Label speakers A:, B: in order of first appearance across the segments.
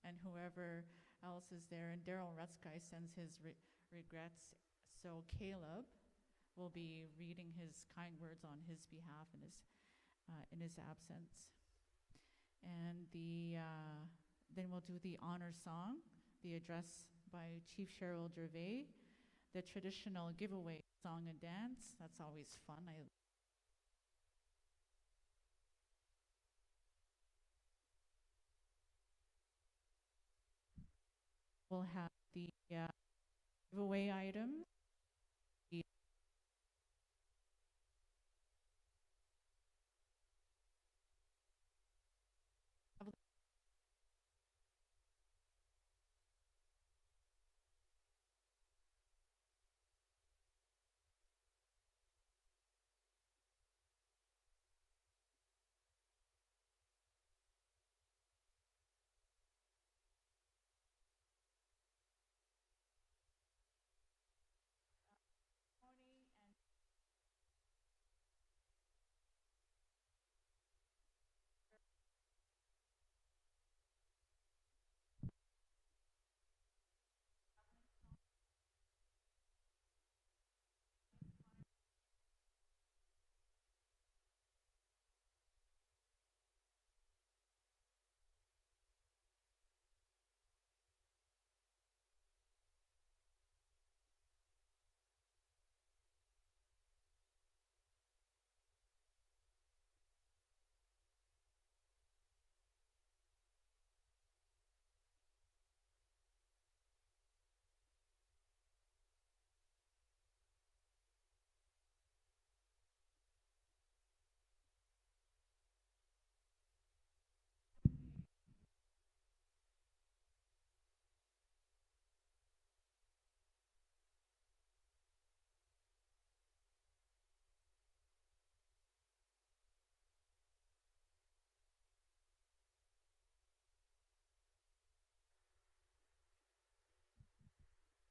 A: and whoever else is there. And Daryl Rutsky sends his regrets. So Caleb will be reading his kind words on his behalf in his absence. And then we'll do the honor song, the address by Chief Cheryl Gervais, the traditional giveaway song and dance. That's always fun. We'll have the giveaway items.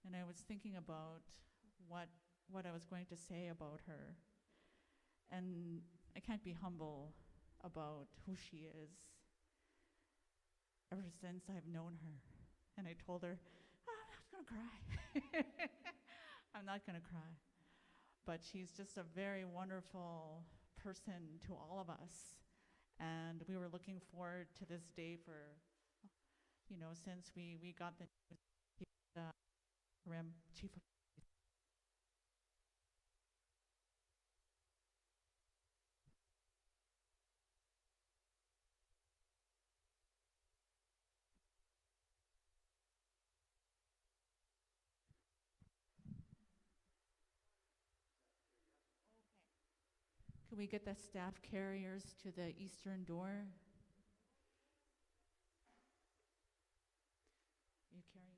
A: And I was thinking about what I was going to say about her. And I can't be humble about who she is ever since I've known her. And I told her, I'm not going to cry. I'm not going to cry. But she's just a very wonderful person to all of us. And we were looking forward to this day for, since we got the news, chief of Can we get the staff carriers to the eastern door? You carrying?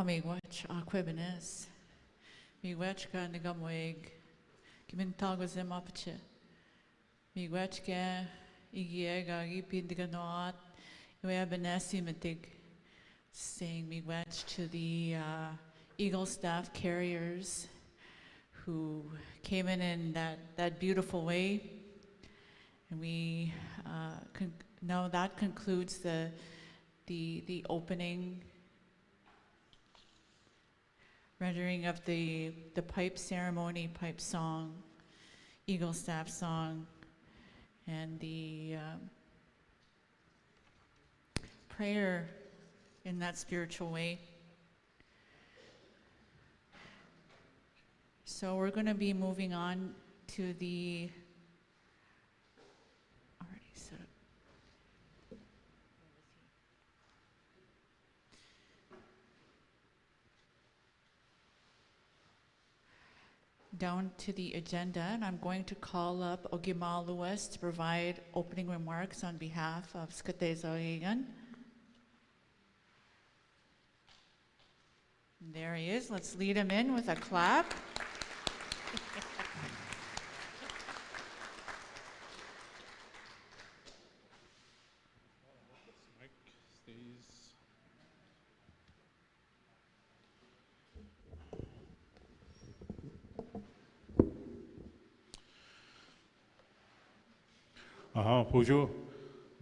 A: miigwech aquibines. Miigwech ka nigamweg. Kimintagwazim apche. Miigwech ke igiega gipindiganoat. Iweabenesi mitig. Saying miigwech to the Eagle staff carriers who came in that beautiful way. And we now that concludes the opening rendering of the pipe ceremony, pipe song, Eagle staff song, and the prayer in that spiritual way. So we're going to be moving on to the already set up. Down to the agenda, and I'm going to call up Ogima Lewis to provide opening remarks on behalf of Skatezoigan. There he is. Let's lead him in with a clap.
B: Mic stays. Pujo,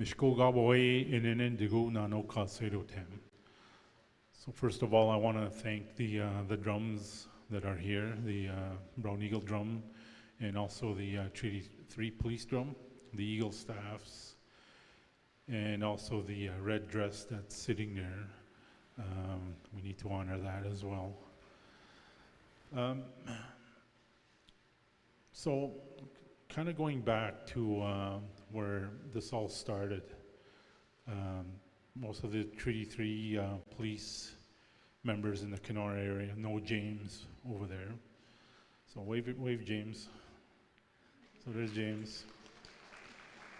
B: Mishko Gaboy in Digu Nano Kasero Tem. So first of all, I want to thank the drums that are here, the Brown Eagle drum, and also the Treaty 3 police drum, the Eagle staffs, and also the red dress that's sitting there. We need to honor that as well. So kind of going back to where this all started, most of the Treaty 3 police members in the Kenora area know James over there. So wave James. So there's James.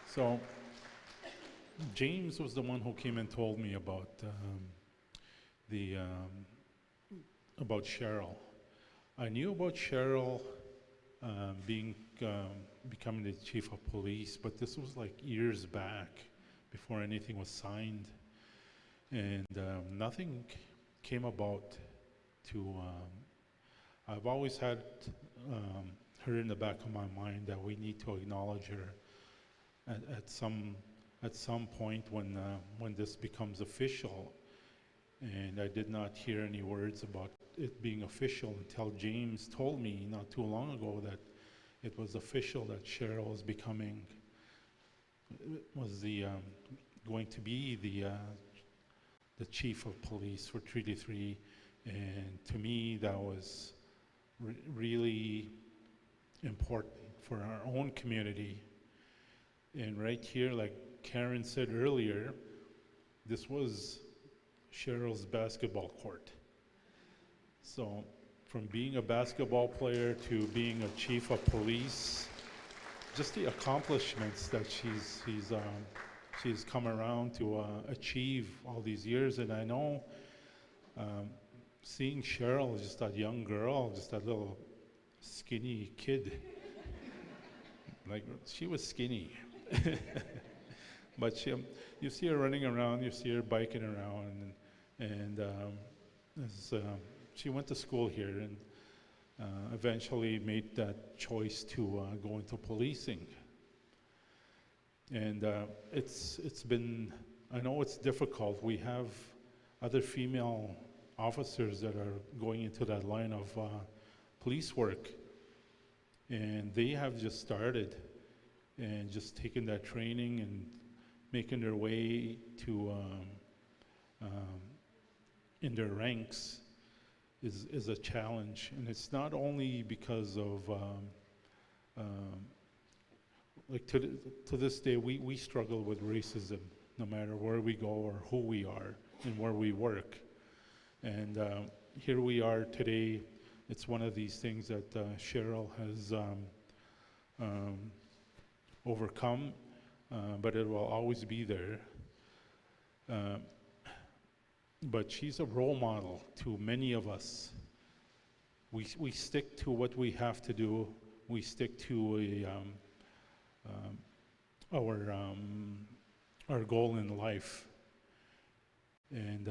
B: So James was the one who came and told me about about Cheryl. I knew about Cheryl becoming the chief of police, but this was like years back before anything was signed. And nothing came about to, I've always had her in the back of my mind that we need to acknowledge her at some point when this becomes official. And I did not hear any words about it being official until James told me not too long ago that it was official that Cheryl was going to be the chief of police for Treaty 3, and to me that was really important for our own community. And right here, like Karen said earlier, this was Cheryl's basketball court. So from being a basketball player to being a chief of police, just the accomplishments that she's come around to achieve all these years. And I know seeing Cheryl, just that young girl, just that little skinny kid, like she was skinny. But you see her running around, you see her biking around, and she went to school here and eventually made that choice to go into policing. And it's been, I know it's difficult. We have other female officers that are going into that line of police work, and they have just started and just taken that training and making their way to in their ranks is a challenge. And it's not only because of like to this day we struggle with racism no matter where we go or who we are and where we work. And here we are today. It's one of these things that Cheryl has overcome, but it will always be there. but she's a role model to many of us. We stick to what we have to do. We stick to um, our our goal in life, and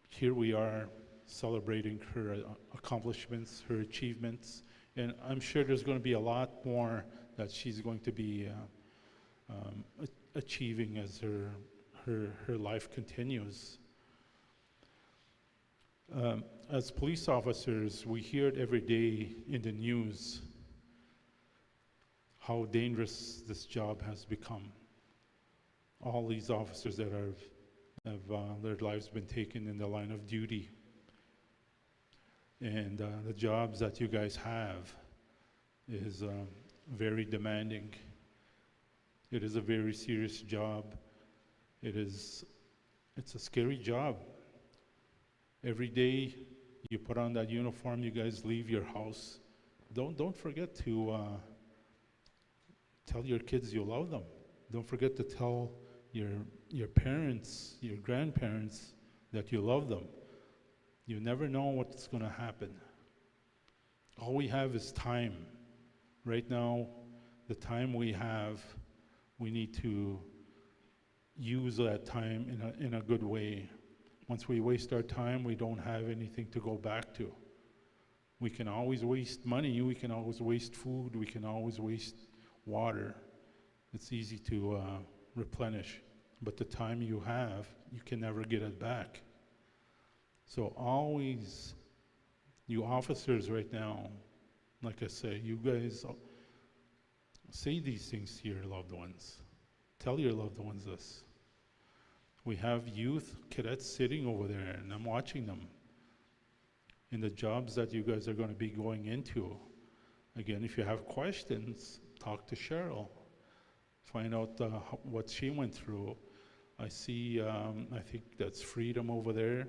B: here we are celebrating her accomplishments, her achievements, and I'm sure there's going to be a lot more that she's going to be achieving as her life continues. As police officers, we hear it every day in the news how dangerous this job has become. All these officers that have their lives been taken in the line of duty. And the jobs that you guys have is very demanding. It is a very serious job. It's a scary job. Every day you put on that uniform, you guys leave your house. Don't forget to tell your kids you love them. Don't forget to tell your parents, your grandparents, that you love them. You never know what's going to happen. All we have is time. Right now, the time we have, we need to use that time in a good way. Once we waste our time, we don't have anything to go back to. We can always waste money, we can always waste food, we can always waste water. It's easy to replenish, but the time you have, you can never get it back. So always, you officers right now, like I say, you guys say these things to your loved ones. Tell your loved ones this. We have youth cadets sitting over there, and I'm watching them in the jobs that you guys are going to be going into. Again, if you have questions, talk to Cheryl. Find out what she went through. I see, I think that's Freedom over there.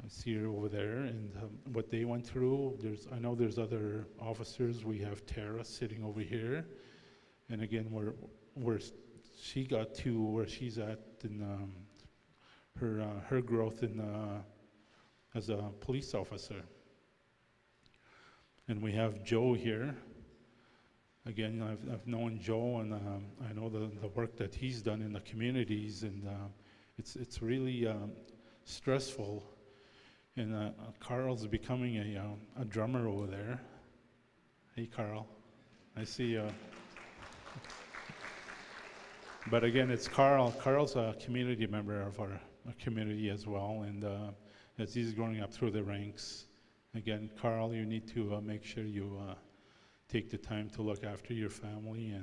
B: I see her over there, and what they went through. I know there's other officers. We have Tara sitting over here, and again, where she got to where she's at in her growth as a police officer. And we have Joe here. Again, I've known Joe, and I know the work that he's done in the communities, and it's really stressful. And Carl's becoming a drummer over there. Hey, Carl, I see you. But again, it's Carl. Carl's a community member of our community as well, and as he's growing up through the ranks, again, Carl, you need to make sure you take the time to look after your family,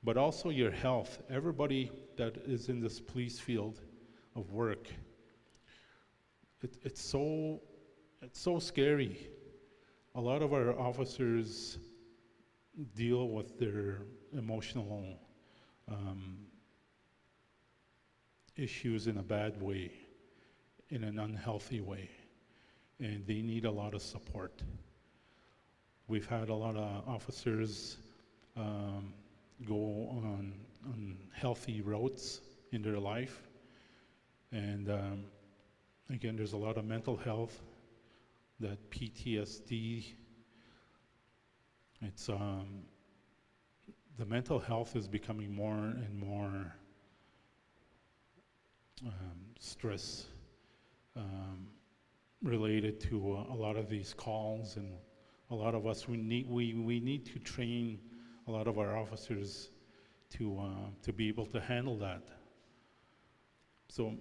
B: but also your health. Everybody that is in this police field of work, it's so scary. A lot of our officers deal with their emotional issues in a bad way, in an unhealthy way, and they need a lot of support. We've had a lot of officers go on healthy routes in their life, and again, there's a lot of mental health, that PTSD. It's the mental health is becoming more and more stress related to a lot of these calls, and a lot of us we need to train a lot of our officers to be able to handle that. So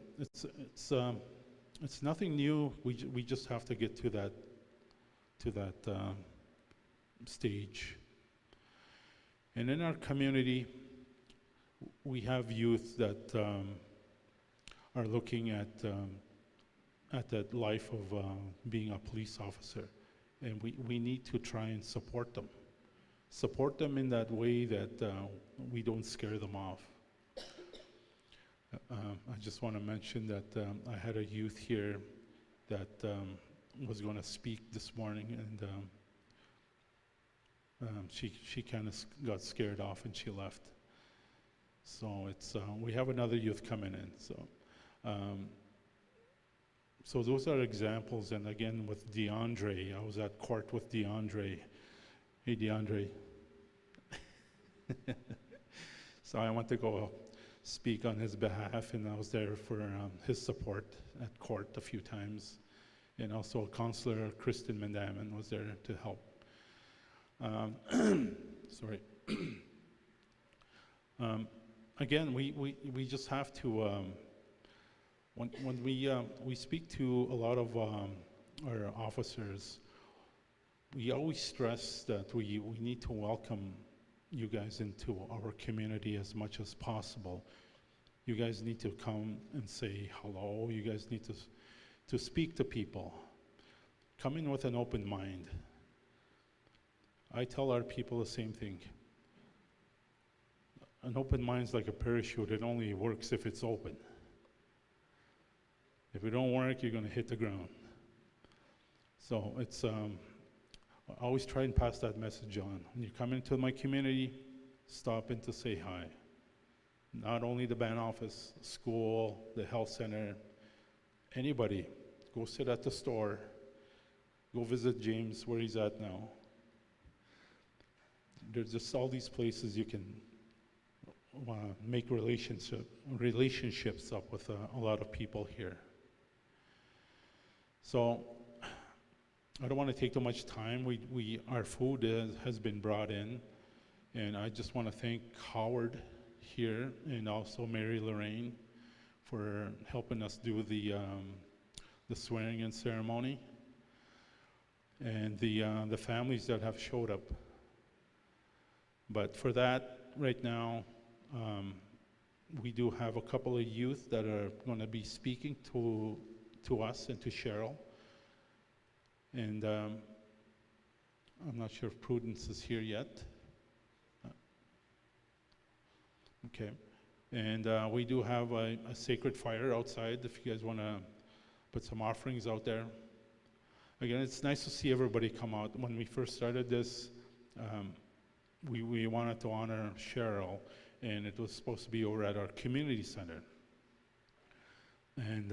B: it's nothing new. We just have to get to that stage. And in our community, we have youth that are looking at that life of being a police officer, and we need to try and support them. Support them in that way that we don't scare them off. I just want to mention that I had a youth here that was going to speak this morning, and she kind of got scared off and she left. So it's we have another youth coming in. So So those are examples, and again with DeAndre, I was at court with DeAndre. Hey DeAndre. So I went to go speak on his behalf, and I was there for his support at court a few times. And also Counselor Kristen Mandaman was there to help. Sorry. Again, we just have to, when we speak to a lot of our officers, we always stress that we need to welcome you guys into our community as much as possible. You guys need to come and say hello. You guys need to speak to people. Come in with an open mind. I tell our people the same thing. An open mind's like a parachute. It only works if it's open. If it don't work, you're going to hit the ground. So it's I always try and pass that message on. When you come into my community, stop in to say hi. Not only the band office, school, the health center, anybody. Go sit at the store. Go visit James where he's at now. There's just all these places you can make relationships up with a lot of people here. So I don't want to take too much time. Our food has been brought in, and I just want to thank Howard here and also Mary Lorraine for helping us do the swearing-in ceremony, and the families that have showed up. But for that, right now, we do have a couple of youth that are going to be speaking to us and to Cheryl. And I'm not sure if Prudence is here yet. Okay. And we do have a sacred fire outside if you guys want to put some offerings out there. Again, it's nice to see everybody come out. When we first started this, we wanted to honor Cheryl, and it was supposed to be over at our community center. And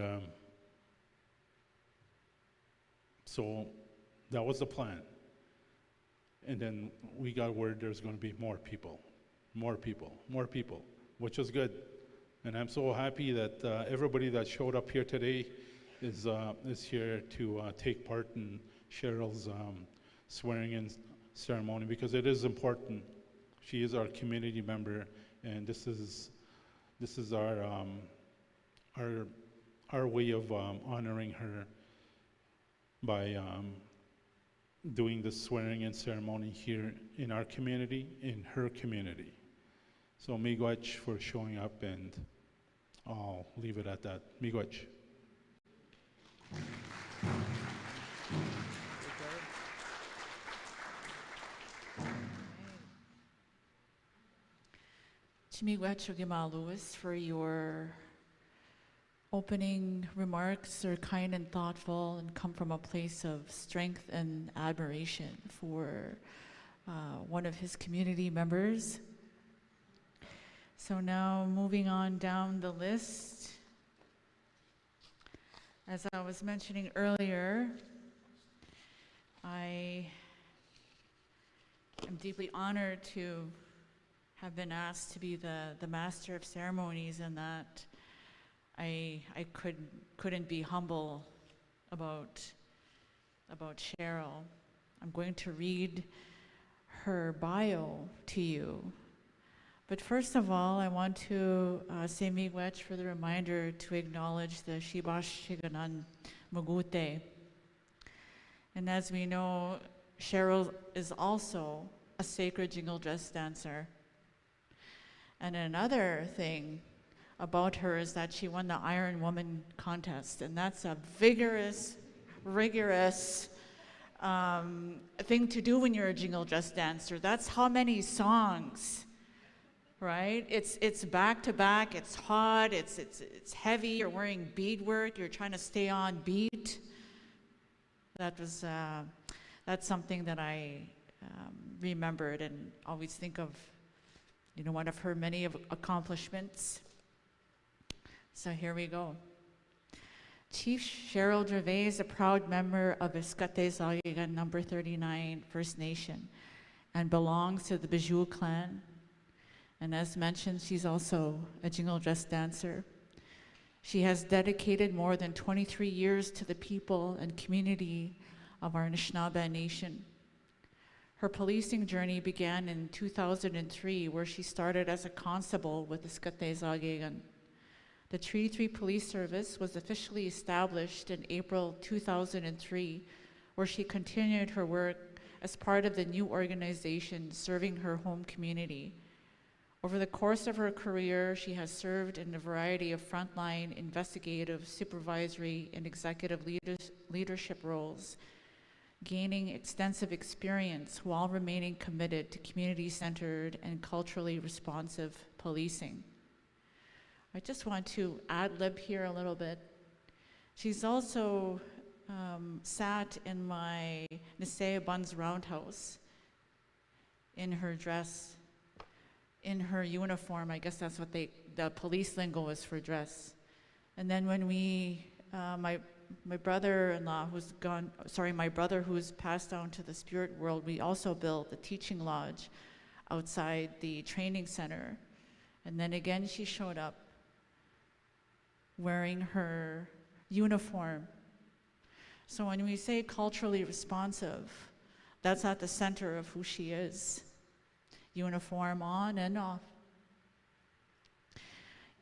B: so that was the plan. And then we got word there's going to be more people, which is good. And I'm so happy that everybody that showed up here today is here to take part in Cheryl's swearing-in ceremony, because it is important. She is our community member, and this is our way of honoring her by doing the swearing-in ceremony here in our community, in her community. So miigwech for showing up, and I'll leave it at that. Miigwech.
A: Miigwech Ogima Lewis for your opening remarks are kind and thoughtful and come from a place of strength and admiration for one of his community members. So now moving on down the list, as I was mentioning earlier, I am deeply honored to have been asked to be the master of ceremonies, and that I couldn't be humble about Cheryl. I'm going to read her bio to you. But first of all, I want to say miigwech for the reminder to acknowledge the Shibash Shiganan Magute. And as we know, Cheryl is also a sacred jingle dress dancer. And another thing about her is that she won the Iron Woman contest, and that's a vigorous, rigorous thing to do when you're a jingle dress dancer. That's how many songs, right? It's back to back. It's hot. It's heavy. You're wearing beadwork. You're trying to stay on beat. That's something that I remembered and always think of. One of her many accomplishments. So here we go. Chief Cheryl Gervais is a proud member of Iskatay-Zaligan number 39 First Nation and belongs to the Bijou clan. And as mentioned, she's also a jingle dress dancer. She has dedicated more than 23 years to the people and community of our Anishinaabe Nation. Her policing journey began in 2003, where she started as a constable with Iskatay-Zaligan. The Treaty 3 Police Service was officially established in April 2003, where she continued her work as part of the new organization serving her home community. Over the course of her career, she has served in a variety of frontline, investigative, supervisory, and executive leadership roles, gaining extensive experience while remaining committed to community-centered and culturally responsive policing. I just want to ad-lib here a little bit. She's also sat in my Nisea Buns Roundhouse in her dress, in her uniform. I guess that's what the police lingo is for dress. And then when my brother-in-law my brother who's passed on to the spirit world, we also built the teaching lodge outside the training center. And then again, she showed up wearing her uniform. So when we say culturally responsive, that's at the center of who she is. Uniform on and off.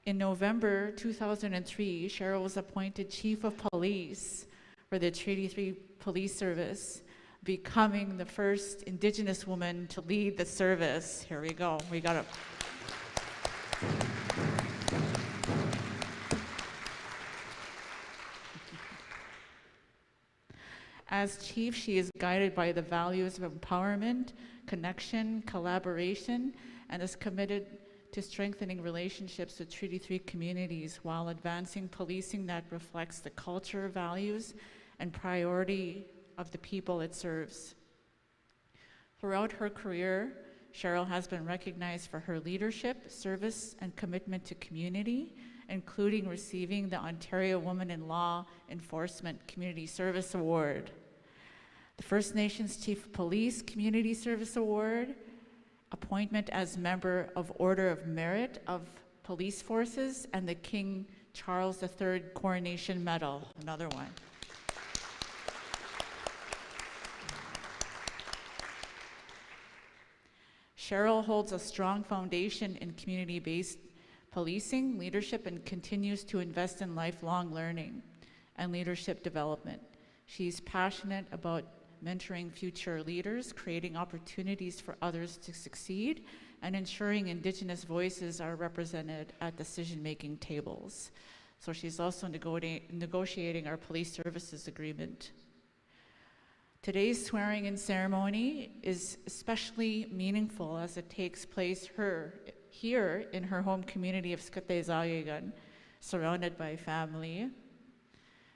A: In November 2003, Cheryl was appointed Chief of Police for the Treaty 3 Police Service, becoming the first Indigenous woman to lead the service. Here we go. We got it. As chief, she is guided by the values of empowerment, connection, collaboration, and is committed to strengthening relationships with Treaty 3 communities while advancing policing that reflects the culture, values, and priority of the people it serves. Throughout her career, Cheryl has been recognized for her leadership, service, and commitment to community, including receiving the Ontario Women in Law Enforcement Community Service Award, the First Nations Chief of Police Community Service Award, appointment as member of Order of Merit of Police Forces, and the King Charles III Coronation Medal, another one. Cheryl holds a strong foundation in community-based policing, leadership, and continues to invest in lifelong learning and leadership development. She's passionate about mentoring future leaders, creating opportunities for others to succeed, and ensuring Indigenous voices are represented at decision-making tables. So she's also negotiating our police services agreement. Today's swearing-in ceremony is especially meaningful as it takes place here in her home community of Iskatay-Zaligan, surrounded by family,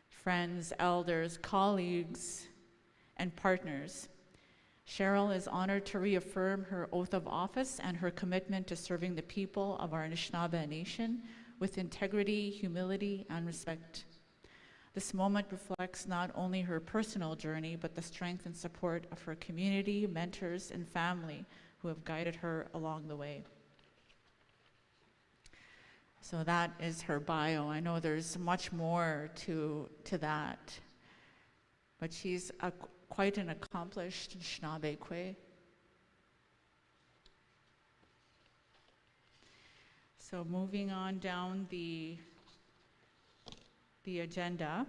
A: friends, elders, colleagues, and partners. Cheryl is honored to reaffirm her oath of office and her commitment to serving the people of our Anishinaabe Nation with integrity, humility, and respect. This moment reflects not only her personal journey, but the strength and support of her community, mentors, and family who have guided her along the way. So that is her bio. I know there's much more to that, but she's quite an accomplished Anishinaabe Kwe. So moving on down the agenda,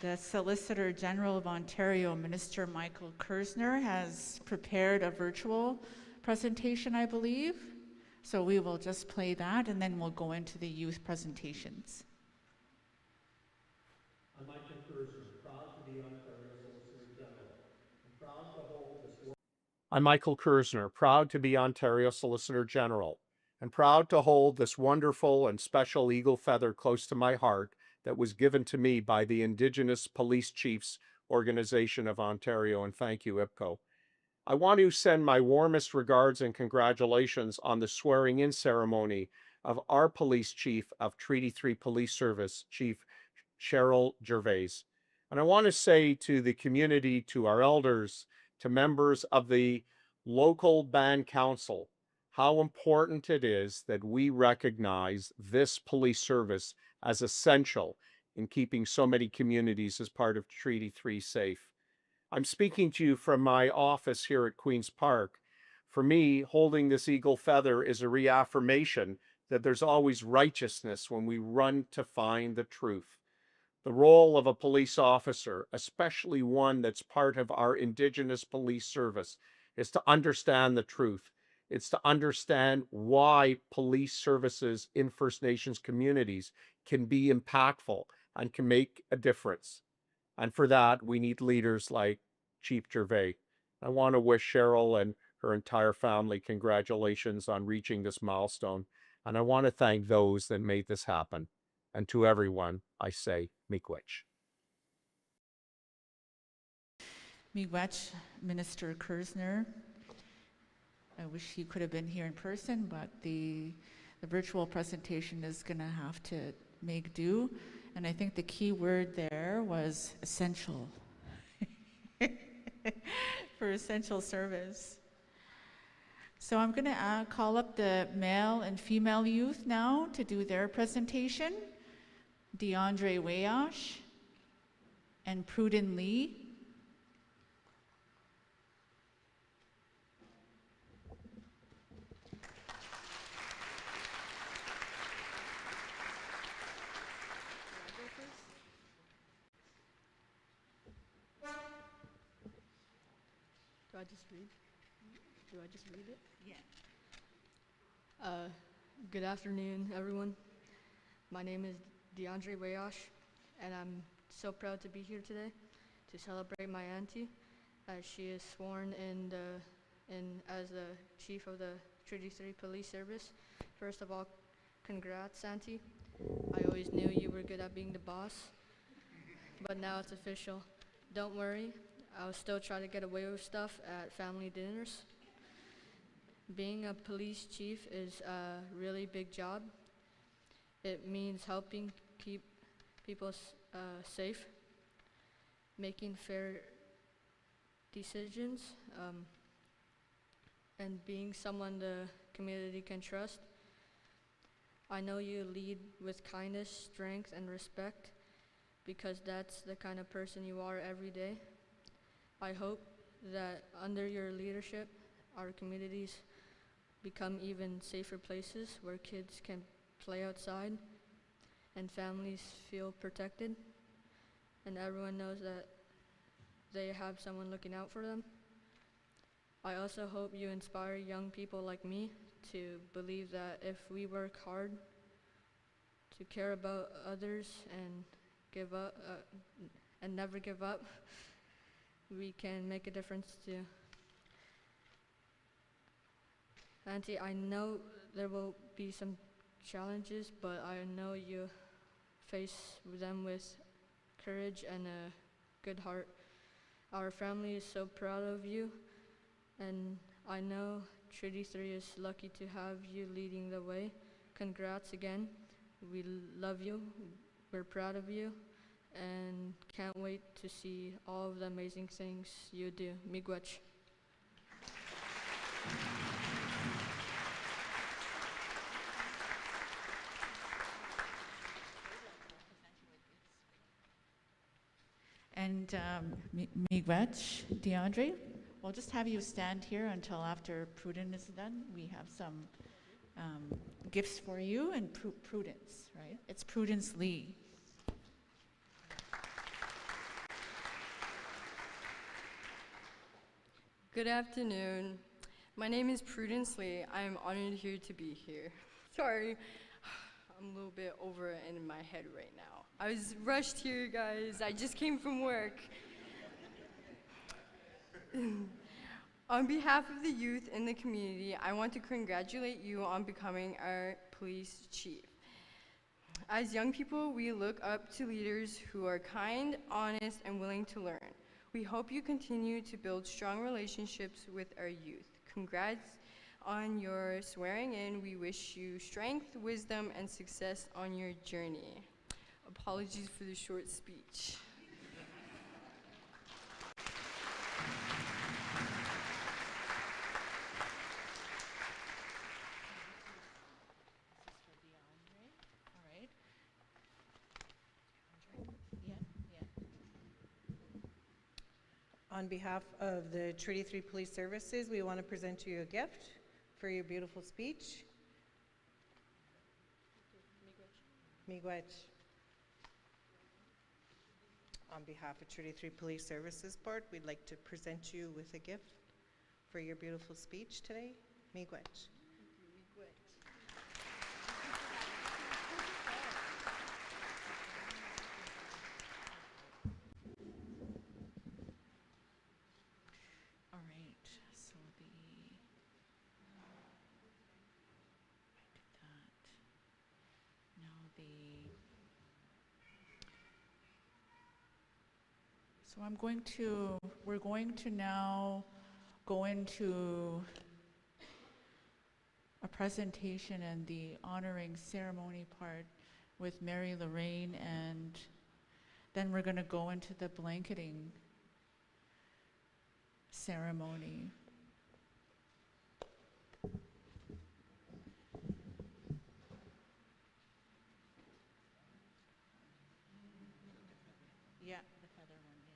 A: the Solicitor General of Ontario, Minister Michael Kersner, has prepared a virtual presentation, I believe. So we will just play that and then we'll go into the youth presentations.
C: I'm Michael Kersner, proud to be Ontario Solicitor General and proud to hold this. I'm Michael Kersner, proud to be Ontario Solicitor General and proud to hold this wonderful and special eagle feather close to my heart that was given to me by the Indigenous Police Chiefs Organization of Ontario, and thank you, IPCO. I want to send my warmest regards and congratulations on the swearing-in ceremony of our police chief of Treaty 3 Police Service, Chief Cheryl Gervais. And I want to say to the community, to our elders, to members of the local band council, how important it is that we recognize this police service as essential in keeping so many communities as part of Treaty 3 safe. I'm speaking to you from my office here at Queen's Park. For me, holding this eagle feather is a reaffirmation that there's always righteousness when we run to find the truth. The role of a police officer, especially one that's part of our Indigenous police service, is to understand the truth. It's to understand why police services in First Nations communities can be impactful and can make a difference. And for that, we need leaders like Chief Gervais. I want to wish Cheryl and her entire family congratulations on reaching this milestone. And I want to thank those that made this happen. And to everyone, I say, miigwech.
A: Miigwech, Minister Kersner. I wish he could have been here in person, but the virtual presentation is going to have to make do. And I think the key word there was essential for essential service. So I'm going to call up the male and female youth now to do their presentation. DeAndre Wayosh and Pruden Lee.
D: Do I just read? Do I just read it?
A: Yeah.
D: Good afternoon, everyone. My name is DeAndre Wayosh, and I'm so proud to be here today to celebrate my auntie as she is sworn in as the chief of the Treaty 3 Police Service. First of all, congrats, auntie. I always knew you were good at being the boss, but now it's official. Don't worry, I'll still try to get away with stuff at family dinners. Being a police chief is a really big job. It means helping keep people safe, making fair decisions, and being someone the community can trust. I know you lead with kindness, strength, and respect because that's the kind of person you are every day. I hope that under your leadership, our communities become even safer places where kids can play outside and families feel protected and everyone knows that they have someone looking out for them. I also hope you inspire young people like me to believe that if we work hard to care about others and never give up, we can make a difference too. Auntie, I know there will be some challenges, but I know you face them with courage and a good heart. Our family is so proud of you, and I know Treaty 3 is lucky to have you leading the way. Congrats again. We love you, we're proud of you, and can't wait to see all of the amazing things you do. Miigwech.
A: And miigwech, DeAndre, we'll just have you stand here until after Pruden is done. We have some gifts for you and Prudence, right? It's Prudence Lee.
E: Good afternoon. My name is Prudence Lee. I am honored here to be here. Sorry, I'm a little bit over in my head right now. I was rushed here, guys. I just came from work. On behalf of the youth in the community, I want to congratulate you on becoming our police chief. As young people, we look up to leaders who are kind, honest, and willing to learn. We hope you continue to build strong relationships with our youth. Congrats on your swearing in. We wish you strength, wisdom, and success on your journey. Apologies for the short speech.
A: All right. Yeah.
F: On behalf of the Treaty 3 Police Services, we want to present to you a gift for your beautiful speech. Miigwech. On behalf of Treaty 3 Police Services Board, we'd like to present you with a gift for your beautiful speech today. Miigwech.
A: All right. So I did that. Now so we're going to now go into a presentation and the honoring ceremony part with Mary Lorraine, and then we're going to go into the blanketing ceremony. Yeah, the feather one, yeah.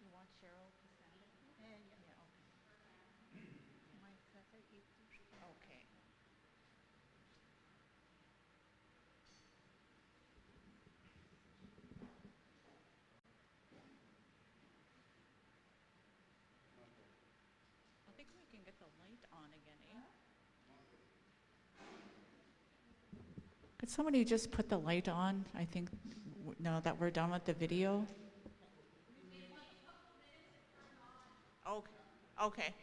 A: You want Cheryl to send it? Yeah, okay. Okay. I think we can get the light on again, eh? Could somebody just put the light on? I think now that we're done with the video. Okay. Okay.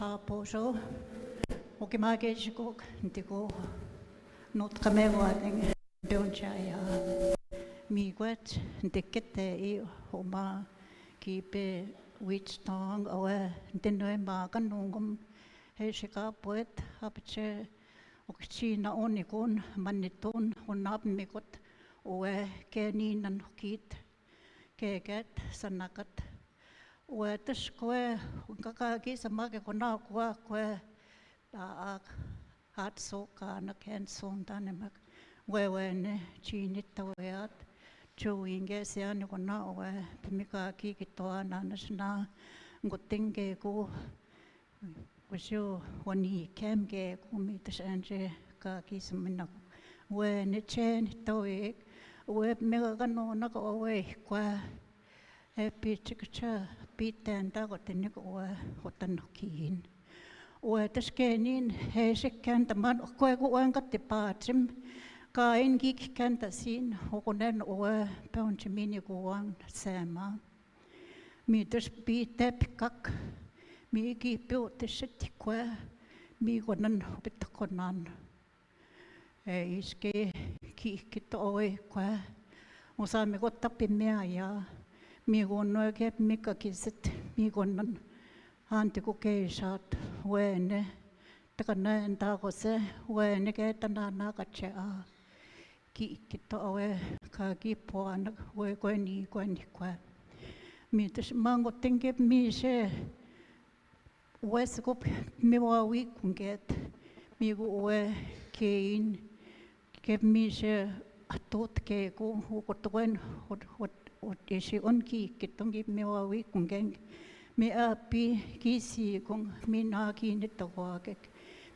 G: Haposo, okimage shikok, ntiko, not kamewating, donchaya, miigwet, ntikete I homa, kipe, witstong, oe, dinoe maganungum, he shikapoet, hapche, okchina onikon, maniton, onabmikot, oe, keninan hokit, keget, sanakat, Ue tes koe kakaki sama ke kona koe taak hat soka na ken son tanemak we ne chini taweat chuinge sian kona we pimika ki kitoa na nasna ngotinge ko wisho wani kemge kumi tasanje ka ki samina we ne chen tawe we mega kano na ko we kwa Happy chickcha beat and dagotinik or hotanokin. Or the scanning has a cantaman of quago got the partim, kain geek cantasin, honen or pounchimini goan sama. Me just beat that cock, me built the city qua, me gonan bitaconan. Is gay keek it away qua. Was I got up in mea. miigunno kep mikakisit miigunnan antiku keisat wene takana entagose wene ke tanana kachea ki kitowe ka ki poana we kweni kwa mites mango tengep mise weskup miwawi kunget migu we kein kep mise atot ke ko hukotwen hot isi onki kitongi miwawi kungeng mi api kisi kung minaki nitawagek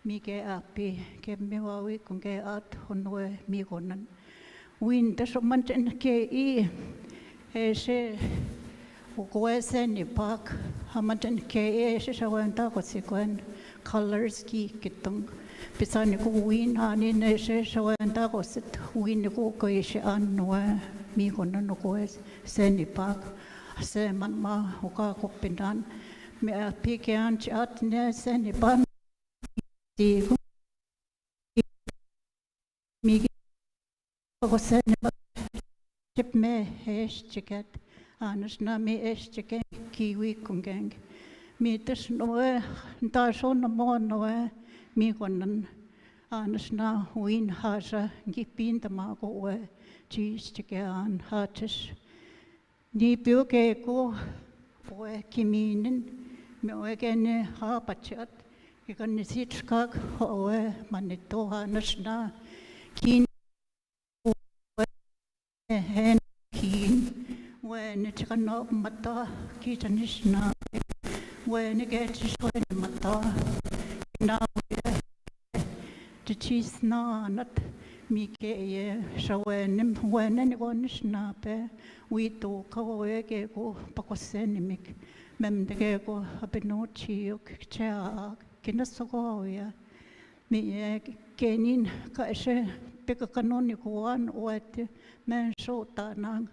G: mi ke api ke miwawi kunge at honwe mi gonan win the somanten ke I ese ukwese ni pak hamanten ke ese sawanta ko sikwen colors ki kitong pisani ko win ani nese sawanta ko sit win ko ko ese anwa mi gonan ko ese ni pak se man ma uka ko pindan me api ke an chat ne se ni pan ti mi ko se ni chip me hesh chiket anas na me hesh chiket kiwi kungeng mi tes noe ta so na mo noe mi konan anas na win hasa gipin ta ma ko we cheese chikan hatis ni pio ke ko we kiminen me we ken ha pachat ke kan sit skak ho we manito anas na kin hen kin we ne chana mata ki tanis na we ne get so mata na the cheese na not mi ke ye shawenim wenen gonis na pe we to ko we ke ko pakosen mik mem de ke ko abenochi ok cha kinasogo ya mi kenin ka se pe ka kanoni ko an oet men so ta nang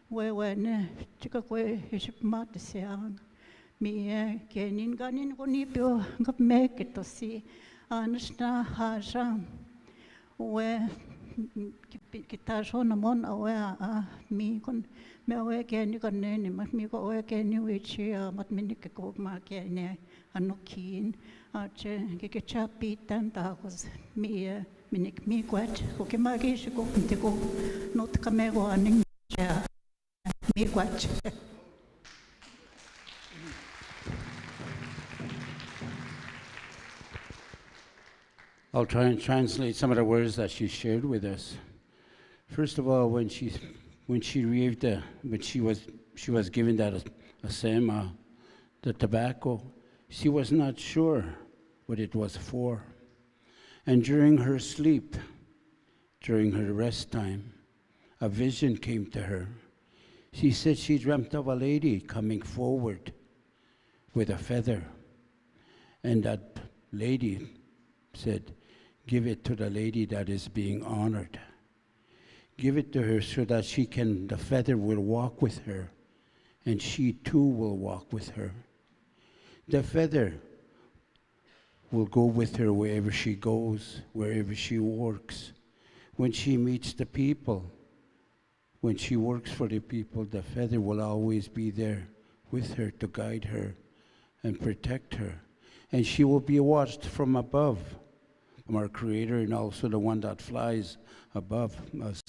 G: we ne chika ko hip mat seang mi kenin ganin ko ni pyo ngap me ke to si ansta ha sa we kita so na mon awe a mi kon me we ke ni kon ne ni mat mi ko we ke ni we chi mat mi ni ke ko ma ke ne anokin a che ke cha pi tan ta ko mi mi kwat ko ke ma ke shi ko te ko not ka me go aning cha mi kwat
H: I'll try and translate some of the words that she shared with us. First of all, when she reaved when she was given that asema, the tobacco, she was not sure what it was for. And during her sleep, during her rest time, a vision came to her. She said she dreamt of a lady coming forward with a feather. And that lady said, give it to the lady that is being honored. Give it to her so that the feather will walk with her, and she too will walk with her. The feather will go with her wherever she goes, wherever she works. When she meets the people, when she works for the people, the feather will always be there with her to guide her and protect her. And she will be watched from above, from our Creator, and also the one that flies above us.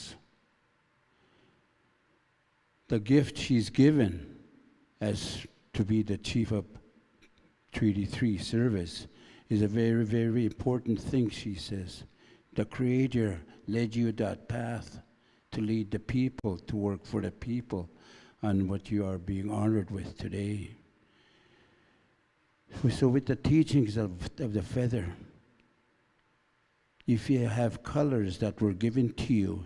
H: The gift she's given as to be the chief of Treaty 3 service is a very, very important thing, she says. The Creator led you that path to lead the people, to work for the people, and what you are being honored with today. So with the teachings of the feather, if you have colors that were given to you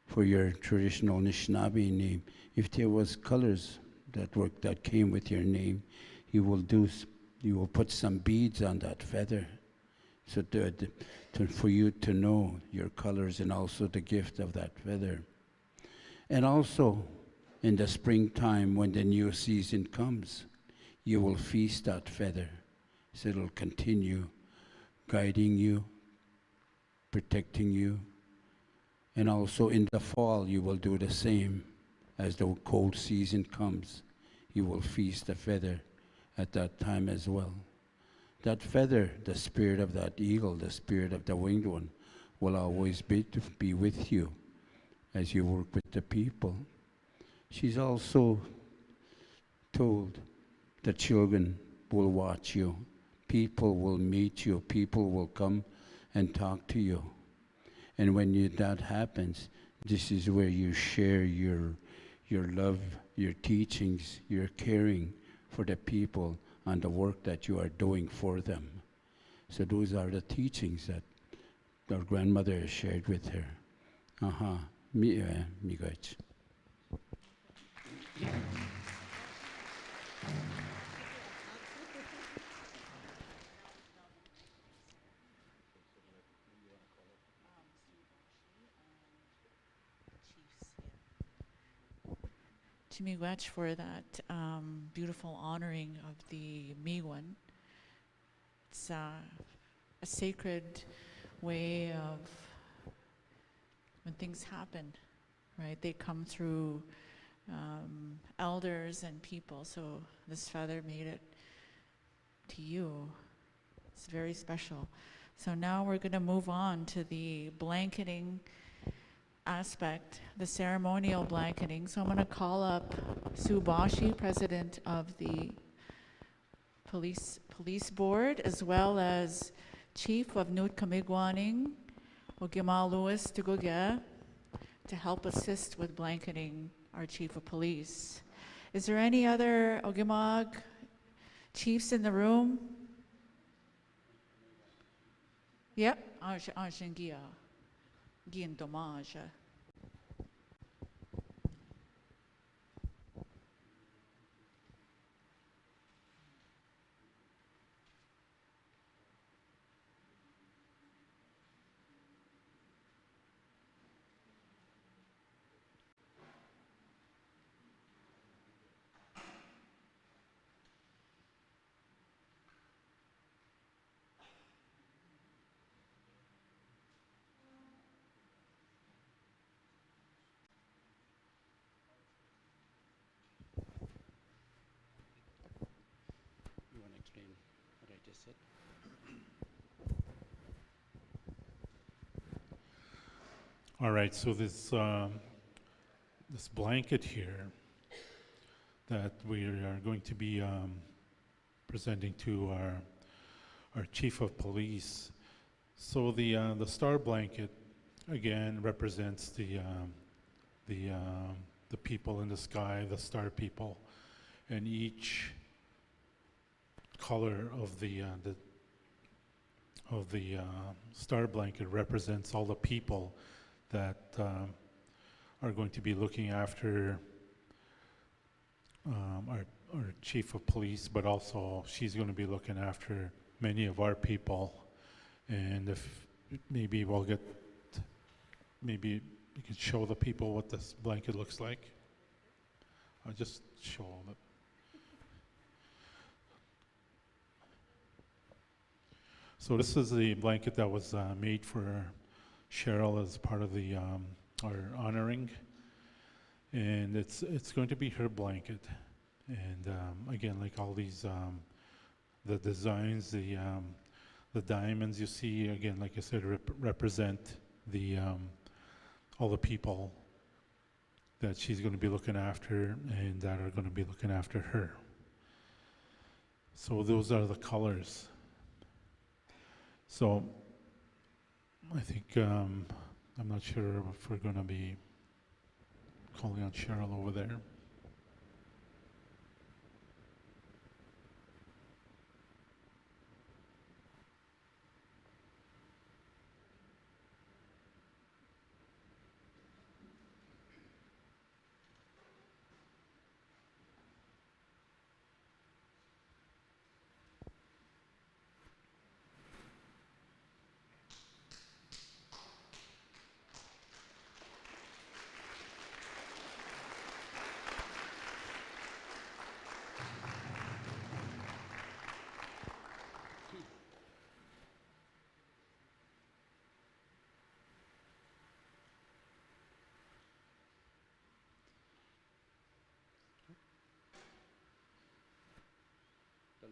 H: for your traditional Anishinaabe name, if there was colors that came with your name, you will put some beads on that feather, so for you to know your colors and also the gift of that feather. And also in the springtime when the new season comes, you will feast that feather, so it'll continue guiding you, protecting you. And also in the fall, you will do the same. as the cold season comes, you will feast the feather at that time as well. That feather, the spirit of that eagle, the spirit of the winged one, will always be with you as you work with the people. She's also told the children will watch you. People will meet you. People will come and talk to you. And when that happens, this is where you share your love, your teachings, your caring for the people and the work that you are doing for them. So those are the teachings that our grandmother has shared with her. Miigwech.
A: To Miigwech for that beautiful honoring of the Miigwech. It's a sacred way of when things happen, right? They come through elders and people. So this feather made it to you. It's very special. So now we're going to move on to the blanketing aspect, the ceremonial blanketing. So I'm going to call up Subashi, president of the police board, as well as chief of Nut Kamigwaning, Ogima Lewis Tugoge, to help assist with blanketing our chief of police. Is there any other Ogimag chiefs in the room? Yep, Arjangia. Guin Dommage.
H: You want to explain what I just said?
B: All right, so this blanket here that we are going to be presenting to our chief of police. So the star blanket again represents the people in the sky, the star people, and each color of the star blanket represents all the people that are going to be looking after our chief of police, but also she's going to be looking after many of our people. And if maybe maybe you can show the people what this blanket looks like. I'll just show them. So this is the blanket that was made for Cheryl as part of the our honoring, and it's going to be her blanket. And again, like all these the designs, the diamonds you see, again, like I said, represent the all the people that she's going to be looking after and that are going to be looking after her. So those are the colors. So I think I'm not sure if we're going to be calling on Cheryl over there.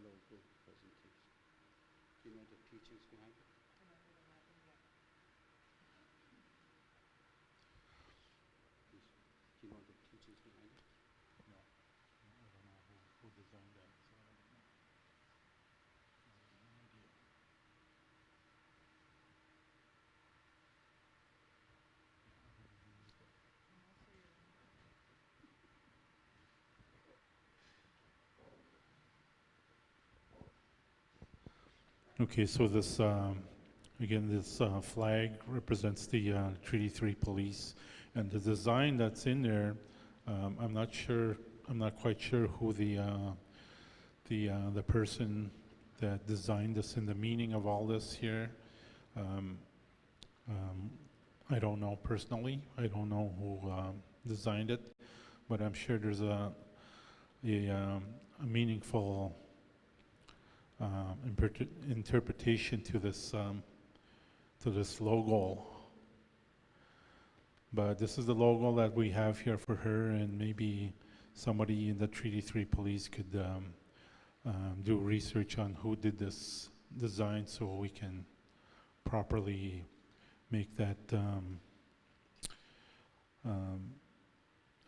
H: logo presentation. Do you know the teachings behind it? Do you know the teachings behind it?
B: No, I don't know who designed that, so I don't know. I have no idea. Okay, so this, again, this flag represents the Treaty 3 police, and the design that's in there, I'm not sure, I'm not quite sure who the person that designed this and the meaning of all this here. Um, I don't know personally. I don't know who designed it, but I'm sure there's a meaningful interpretation to this logo. But this is the logo that we have here for her, and maybe somebody in the Treaty 3 police could do research on who did this design so we can properly make that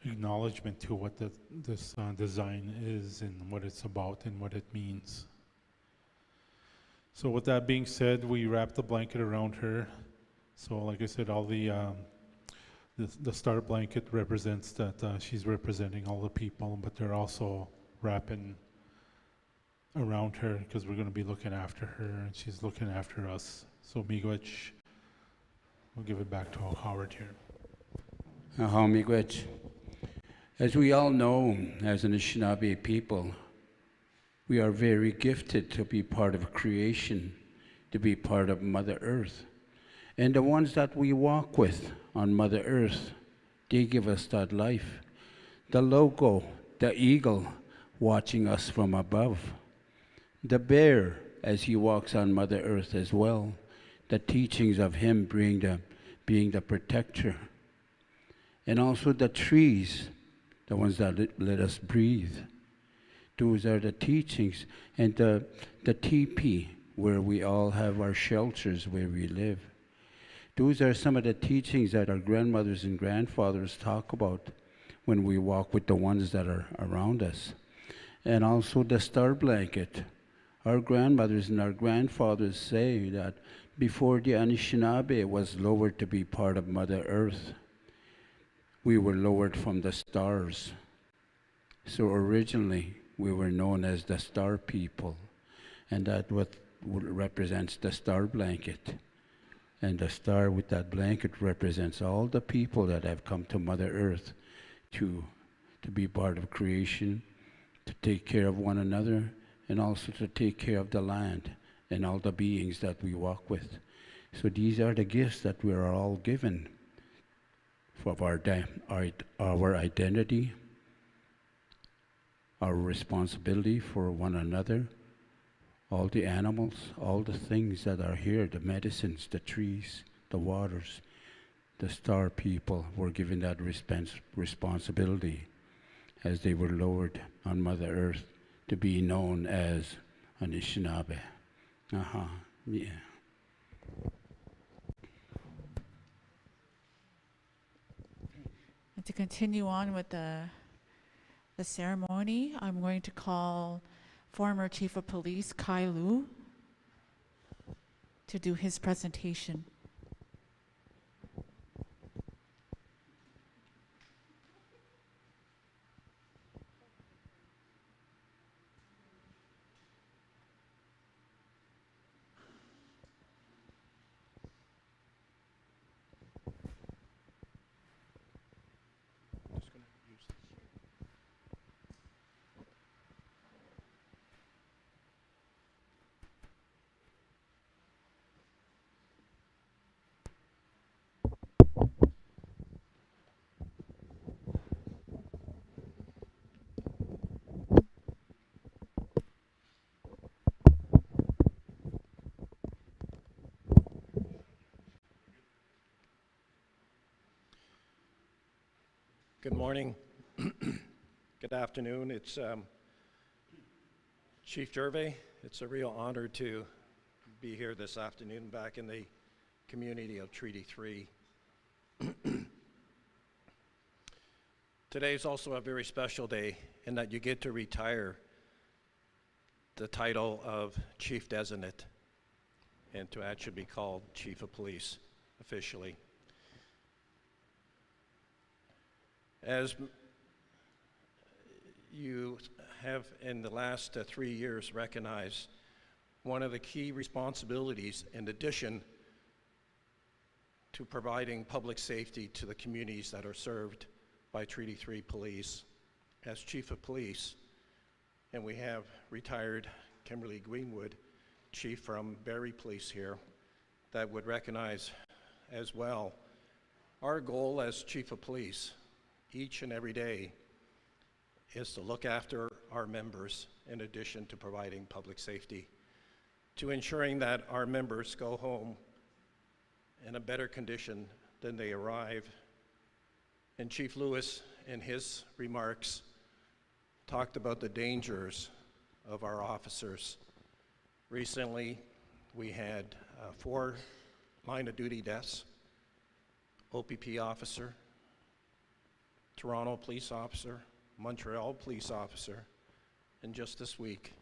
B: acknowledgement to what this design is and what it's about and what it means. So with that being said, we wrap the blanket around her. So like I said, all the star blanket represents that she's representing all the people, but they're also wrapping around her because we're going to be looking after her and she's looking after us. So miigwech, we'll give it back to Howard here.
H: Miigwech. As we all know, as an Anishinaabe people, we are very gifted to be part of creation, to be part of Mother Earth. And the ones that we walk with on Mother Earth, they give us that life. The logo, the eagle watching us from above. The bear as he walks on Mother Earth as well. The teachings of him being the protector. And also the trees, the ones that let us breathe. Those are the teachings. And the teepee, where we all have our shelters where we live. Those are some of the teachings that our grandmothers and grandfathers talk about when we walk with the ones that are around us. And also the star blanket. Our grandmothers and our grandfathers say that before the Anishinaabe was lowered to be part of Mother Earth, we were lowered from the stars. So originally, we were known as the star people, and that what represents the star blanket. And the star with that blanket represents all the people that have come to Mother Earth to be part of creation, to take care of one another, and also to take care of the land and all the beings that we walk with. So these are the gifts that we are all given for our identity, our responsibility for one another, all the animals, all the things that are here, the medicines, the trees, the waters, the star people were given that responsibility as they were lowered on Mother Earth to be known as Anishinaabe. Yeah.
A: And to continue on with the ceremony, I'm going to call former Chief of Police Kai Lu to do his presentation.
I: Good morning. Good afternoon. It's Chief Gervais, it's a real honor to be here this afternoon back in the community of Treaty 3. Today is also a very special day in that you get to retire the title of Chief Designate and to actually be called Chief of Police officially. As you have in the last 3 years recognized, one of the key responsibilities in addition to providing public safety to the communities that are served by Treaty 3 Police, as Chief of Police, and we have retired Kimberly Greenwood, Chief from Barrie Police here, that would recognize as well. Our goal as Chief of Police, each and every day, is to look after our members in addition to providing public safety, to ensuring that our members go home in a better condition than they arrive. And Chief Lewis, in his remarks, talked about the dangers of our officers. Recently, we had 4 line-of-duty deaths, OPP officer, Toronto police officer, Montreal police officer, and just this week,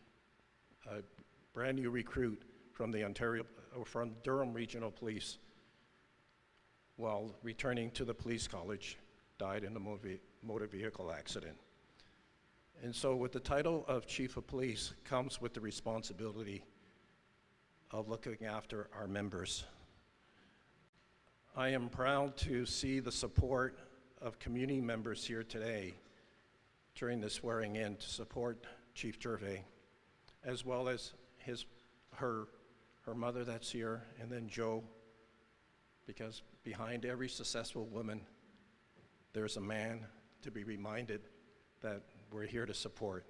I: a brand new recruit from from Durham Regional Police, while returning to the police college, died in a motor vehicle accident. And so with the title of Chief of Police comes with the responsibility of looking after our members. I am proud to see the support of community members here today during the swearing in to support Chief Gervais, as well as her mother that's here, and then Joe, because behind every successful woman, there's a man to be reminded that we're here to support.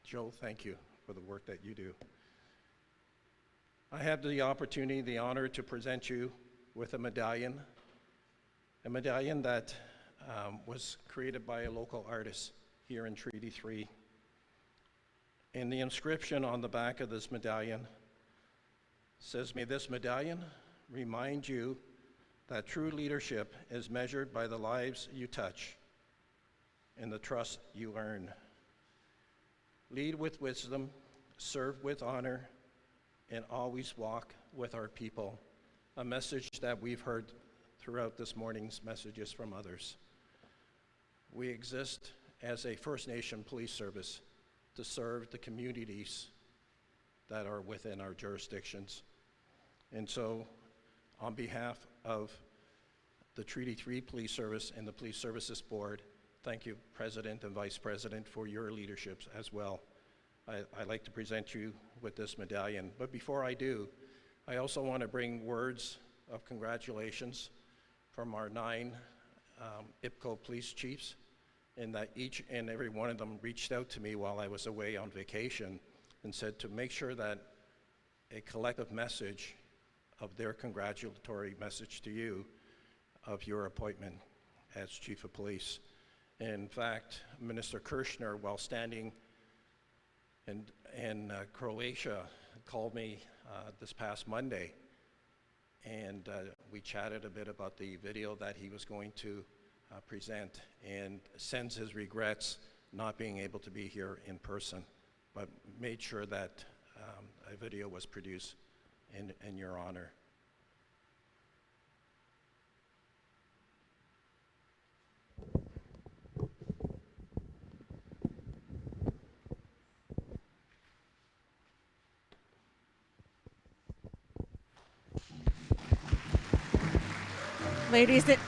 I: Joe, thank you for the work that you do. I had the opportunity, the honor to present you with a medallion that was created by a local artist here in Treaty 3. And the inscription on the back of this medallion says, "May this medallion remind you that true leadership is measured by the lives you touch and the trust you earn. Lead with wisdom, serve with honor, and always walk with our people." A message that we've heard throughout this morning's messages from others. We exist as a First Nation police service to serve the communities that are within our jurisdictions. And so, on behalf of the Treaty 3 Police Service and the Police Services Board, thank you, President and Vice President, for your leadership as well. I'd like to present you with this medallion. But before I do, I also want to bring words of congratulations from our 9 IPCO police chiefs, and that each and every one of them reached out to me while I was away on vacation and said to make sure that a collective message of their congratulatory message to you of your appointment as Chief of Police. In fact, Minister Kirshner, while standing in Croatia, called me this past Monday, and we chatted a bit about the video that he was going to present, and sends his regrets not being able to be here in person, but made sure that a video was produced in your honor.
A: Ladies and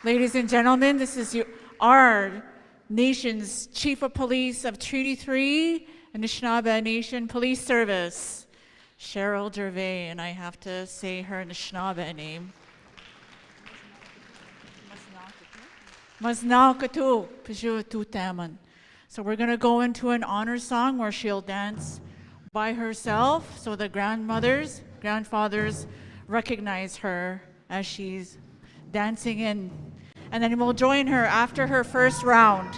A: Ladies and gentlemen, this is our nation's Chief of Police of Treaty 3, Anishinaabe Nation Police Service, Cheryl Gervais, and I have to say her Anishinaabe name. Maznaukatu, Piju Tutaman. So we're going to go into an honor song where she'll dance by herself, so the grandmothers, grandfathers recognize her as she's dancing in. and then we'll join her after her first round.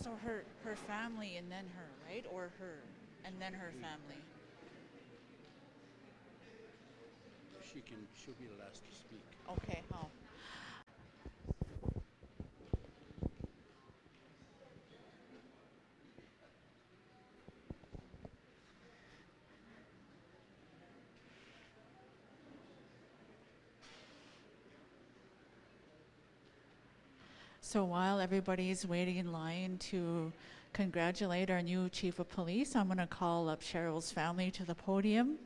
A: So her family and then her, right? Or her and then her family.
H: She'll be the last to speak.
A: Okay, how? So while everybody's waiting in line to congratulate our new chief of police, I'm going to call up Cheryl's family to the podium.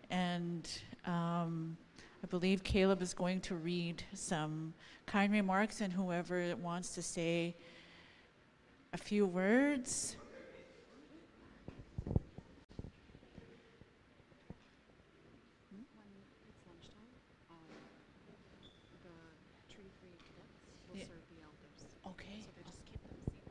A: And I believe Caleb is going to read some kind remarks, and whoever wants to say a few words.
J: When it's lunchtime, the Treaty 3 cadets will
A: Yeah.
J: serve the elders.
A: Okay.
J: So they just keep them seated.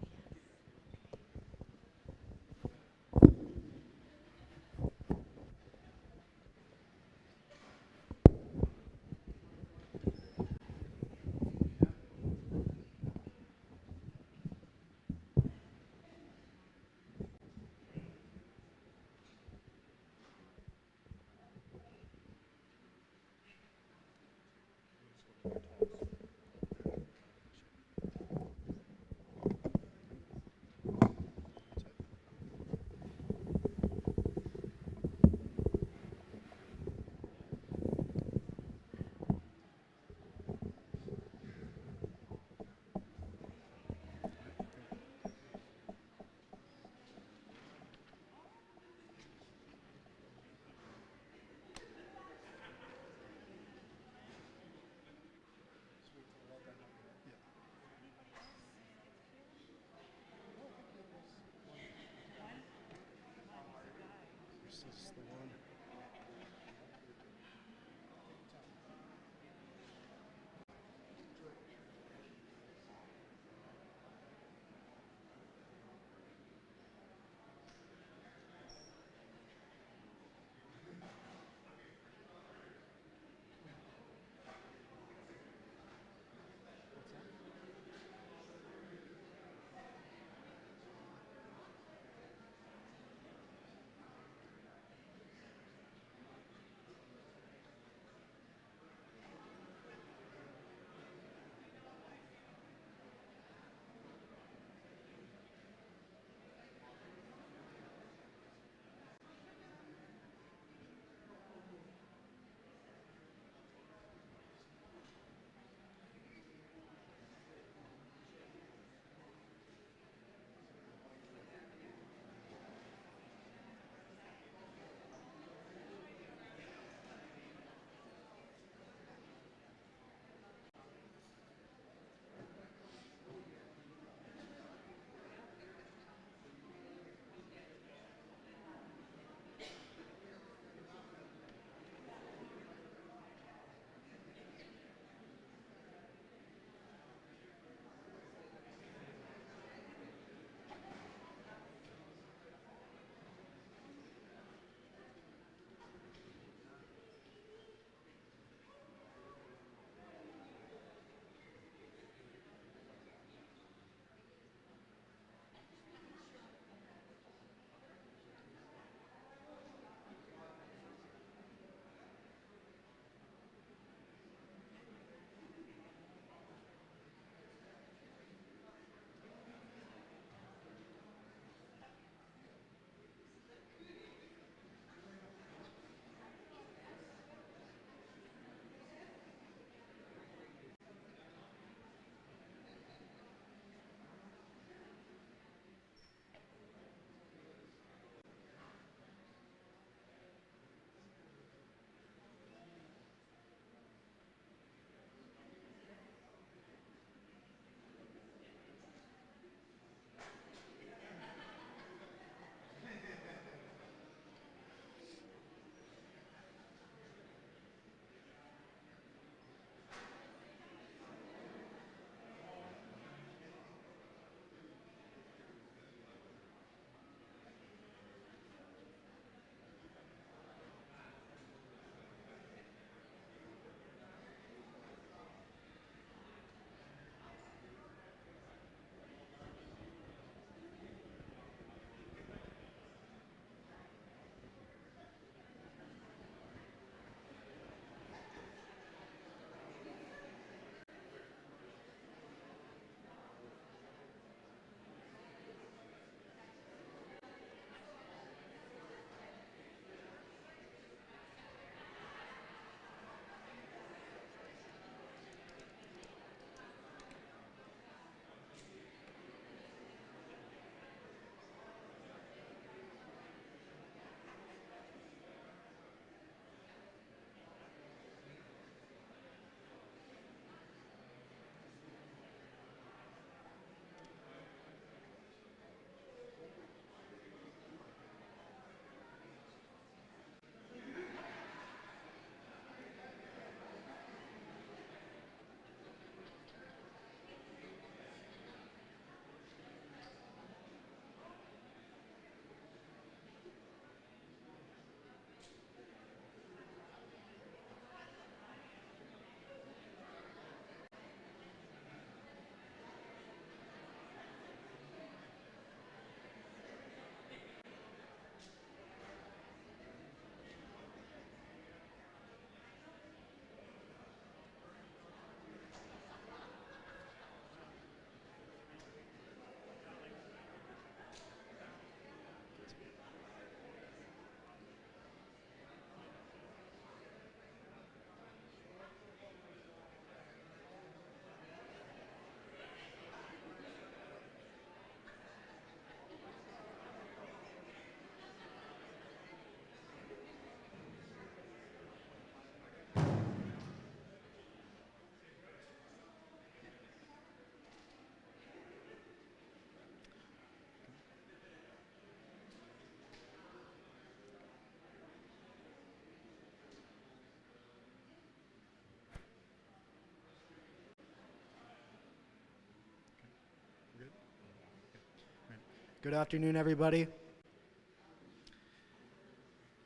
K: Good afternoon, everybody.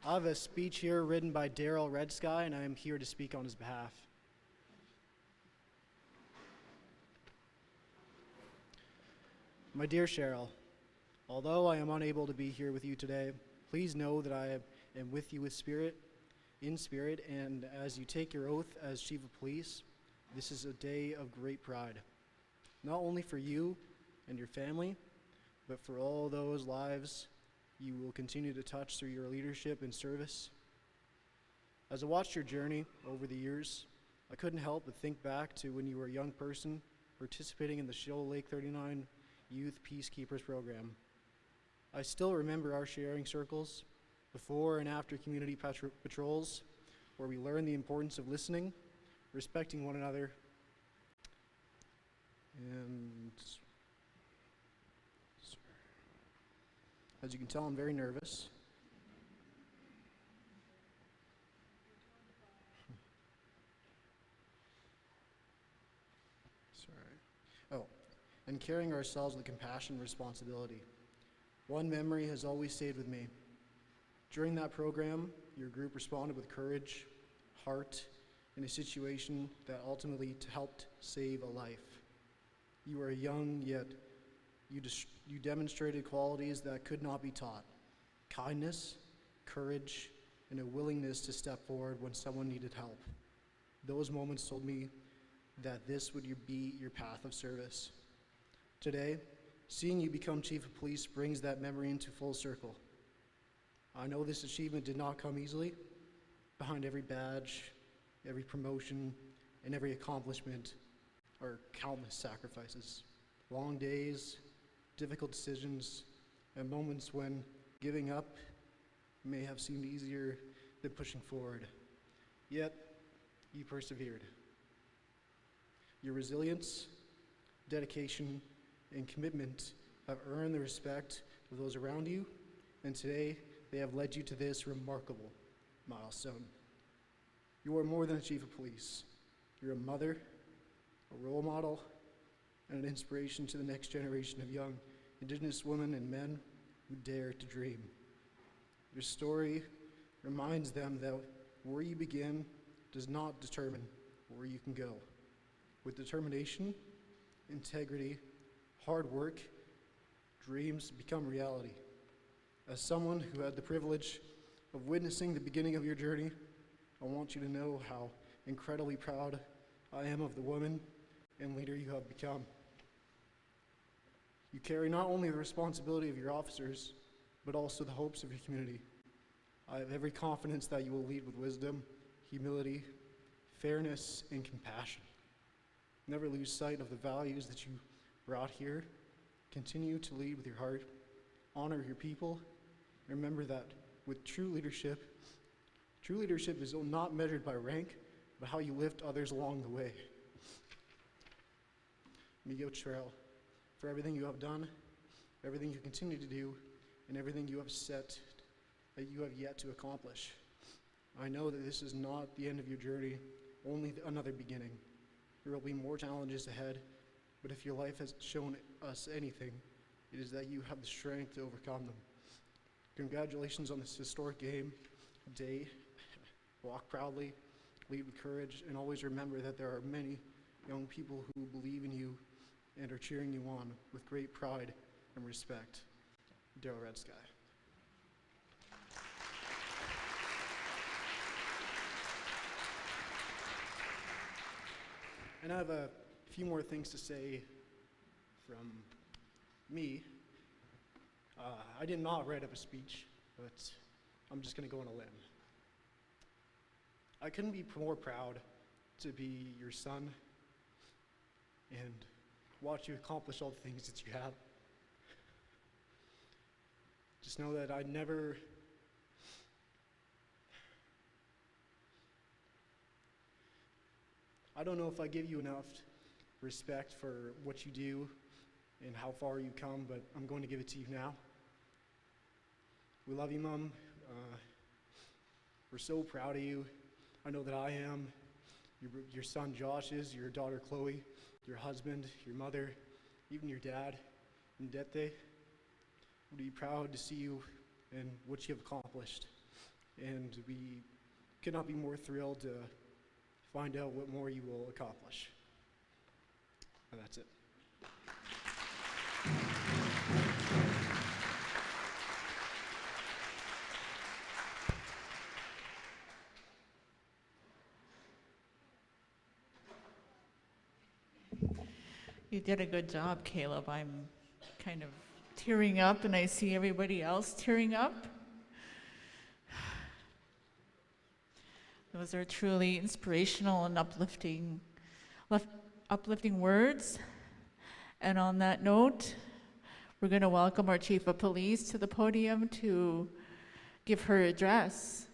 K: I have a speech here written by Daryl Redsky, and I am here to speak on his behalf. My dear Cheryl, although I am unable to be here with you today, please know that I am with you in spirit, and as you take your oath as Chief of Police, this is a day of great pride, not only for you and your family, but for all those lives you will continue to touch through your leadership and service. As I watched your journey over the years, I couldn't help but think back to when you were a young person participating in the Shoal Lake 39 Youth Peacekeepers program. I still remember our sharing circles before and after community patrols, where we learned the importance of listening, respecting one another, and as you can tell, I'm very nervous. Sorry. Oh, and carrying ourselves with compassion and responsibility. One memory has always stayed with me. During that program, your group responded with courage, heart, in a situation that ultimately helped save a life. You were young, yet you demonstrated qualities that could not be taught: kindness, courage, and a willingness to step forward when someone needed help. Those moments told me that this would be your path of service. Today, seeing you become Chief of Police brings that memory into full circle. I know this achievement did not come easily. Behind every badge, every promotion, and every accomplishment are countless sacrifices, long days, difficult decisions, and moments when giving up may have seemed easier than pushing forward. Yet, you persevered. Your resilience, dedication, and commitment have earned the respect of those around you, and today they have led you to this remarkable milestone. You are more than a Chief of Police. You're a mother, a role model, and an inspiration to the next generation of young Indigenous women and men who dare to dream. Your story reminds them that where you begin does not determine where you can go. With determination, integrity, hard work, dreams become reality. As someone who had the privilege of witnessing the beginning of your journey, I want you to know how incredibly proud I am of the woman and leader you have become. You carry not only the responsibility of your officers, but also the hopes of your community. I have every confidence that you will lead with wisdom, humility, fairness, and compassion. Never lose sight of the values that you brought here. Continue to lead with your heart, honor your people, and remember that with true leadership is not measured by rank, but how you lift others along the way. Migo Cheryl, for everything you have done, everything you continue to do, and everything you have yet to accomplish. I know that this is not the end of your journey, only another beginning. There will be more challenges ahead, but if your life has shown us anything, it is that you have the strength to overcome them. Congratulations on this historic day. Walk proudly, lead with courage, and always remember that there are many young people who believe in you and are cheering you on with great pride and respect. Daryl Redsky. And I have a few more things to say from me. I did not write up a speech, but I'm just going to go on a limb. I couldn't be more proud to be your son and watch you accomplish all the things that you have. Just know that I don't know if I give you enough respect for what you do and how far you come, but I'm going to give it to you now. We love you, Mom. We're so proud of you. I know that I am. Your son Josh is, your daughter Chloe, your husband, your mother, even your dad, Ndete. would be proud to see you and what you have accomplished. And we could not be more thrilled to find out what more you will accomplish. And that's it.
A: You did a good job, Caleb. I'm kind of tearing up, and I see everybody else tearing up. Those are truly inspirational and uplifting words. And on that note, we're going to welcome our Chief of Police to the podium to give her address.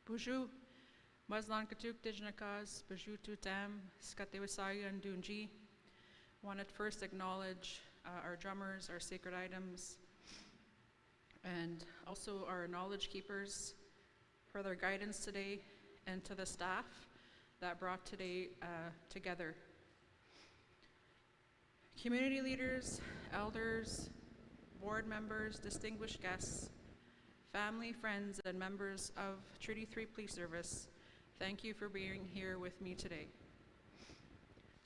L: Bonjour, Mazlan Katuk Dijnakas, Bonjour Tutam, Skatewasaya and Dunji. Want to first acknowledge our drummers, our sacred items, and also our knowledge keepers for their guidance today, and to the staff that brought today together. Community leaders, elders, board members, distinguished guests, family, friends, and members of Treaty 3 Police Service, thank you for being here with me today.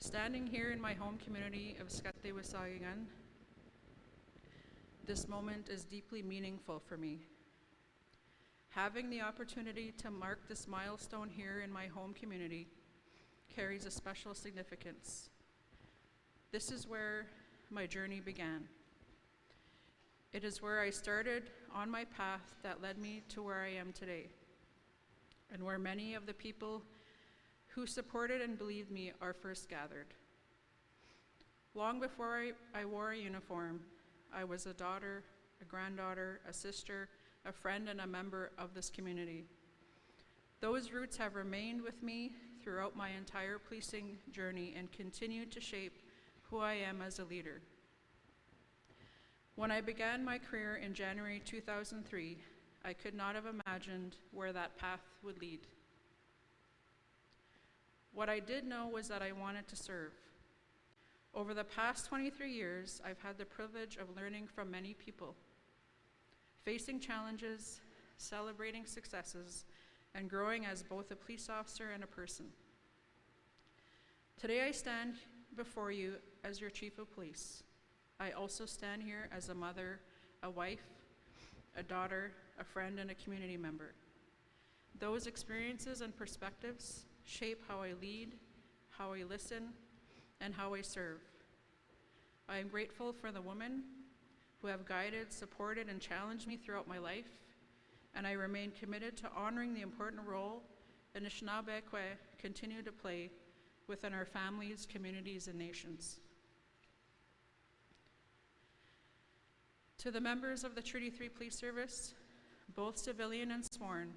L: Standing here in my home community of Skatewasaya, this moment is deeply meaningful for me. Having the opportunity to mark this milestone here in my home community carries a special significance. This is where my journey began. It is where I started on my path that led me to where I am today, and where many of the people who supported and believed me are first gathered. Long before I wore a uniform, I was a daughter, a granddaughter, a sister, a friend, and a member of this community. Those roots have remained with me throughout my entire policing journey and continue to shape who I am as a leader. When I began my career in January 2003, I could not have imagined where that path would lead. What I did know was that I wanted to serve. Over the past 23 years, I've had the privilege of learning from many people, facing challenges, celebrating successes, and growing as both a police officer and a person. Today I stand before you as your Chief of Police. I also stand here as a mother, a wife, a daughter, a friend, and a community member. Those experiences and perspectives shape how I lead, how I listen, and how I serve. I am grateful for the women who have guided, supported, and challenged me throughout my life, and I remain committed to honoring the important role Anishinaabekwe continue to play within our families, communities, and nations. To the members of the Treaty 3 Police Service, both civilian and sworn,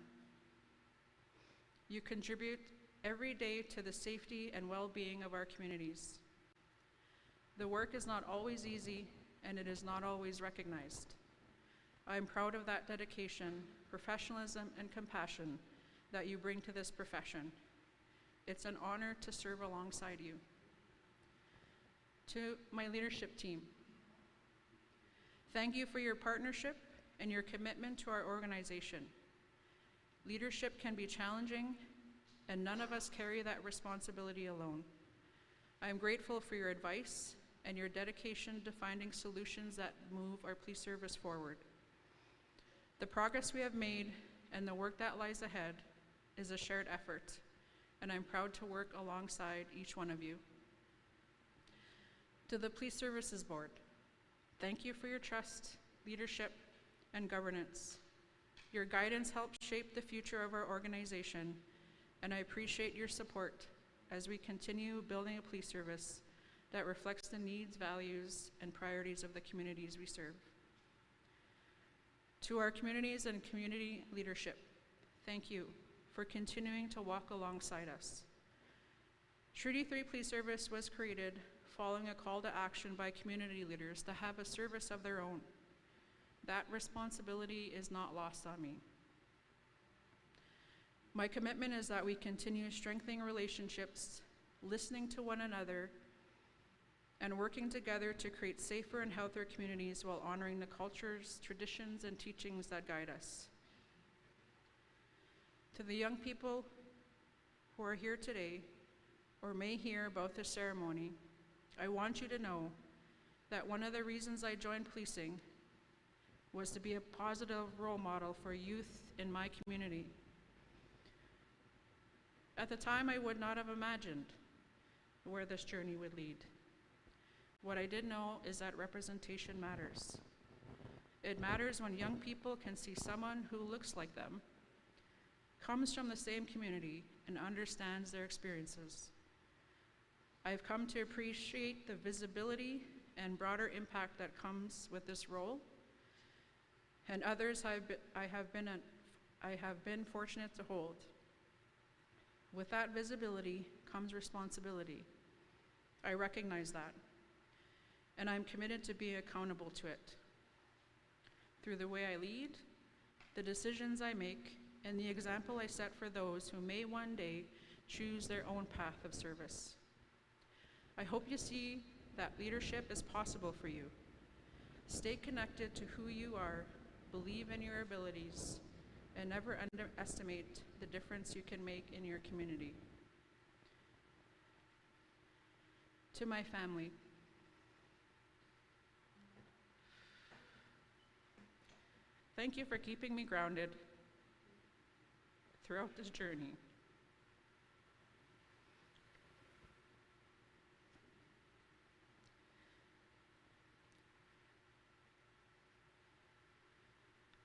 L: you contribute every day to the safety and well-being of our communities. The work is not always easy, and it is not always recognized. I am proud of that dedication, professionalism, and compassion that you bring to this profession. It's an honor to serve alongside you. To my leadership team, thank you for your partnership and your commitment to our organization. Leadership can be challenging, and none of us carry that responsibility alone. I am grateful for your advice and your dedication to finding solutions that move our police service forward. The progress we have made and the work that lies ahead is a shared effort, and I'm proud to work alongside each one of you. To the Police Services Board, thank you for your trust, leadership, and governance. Your guidance helps shape the future of our organization, and I appreciate your support as we continue building a police service that reflects the needs, values, and priorities of the communities we serve. To our communities and community leadership, thank you for continuing to walk alongside us. Treaty 3 Police Service was created following a call to action by community leaders to have a service of their own. That responsibility is not lost on me. My commitment is that we continue strengthening relationships, listening to one another, and working together to create safer and healthier communities while honoring the cultures, traditions, and teachings that guide us. To the young people who are here today or may hear about this ceremony, I want you to know that one of the reasons I joined policing was to be a positive role model for youth in my community. At the time, I would not have imagined where this journey would lead. What I did know is that representation matters. It matters when young people can see someone who looks like them, comes from the same community, and understands their experiences. I've come to appreciate the visibility and broader impact that comes with this role, and others I have been fortunate to hold. With that visibility comes responsibility. I recognize that, and I'm committed to being accountable to it through the way I lead, the decisions I make, and the example I set for those who may one day choose their own path of service. I hope you see that leadership is possible for you. Stay connected to who you are, believe in your abilities, and never underestimate the difference you can make in your community. To my family, thank you for keeping me grounded throughout this journey.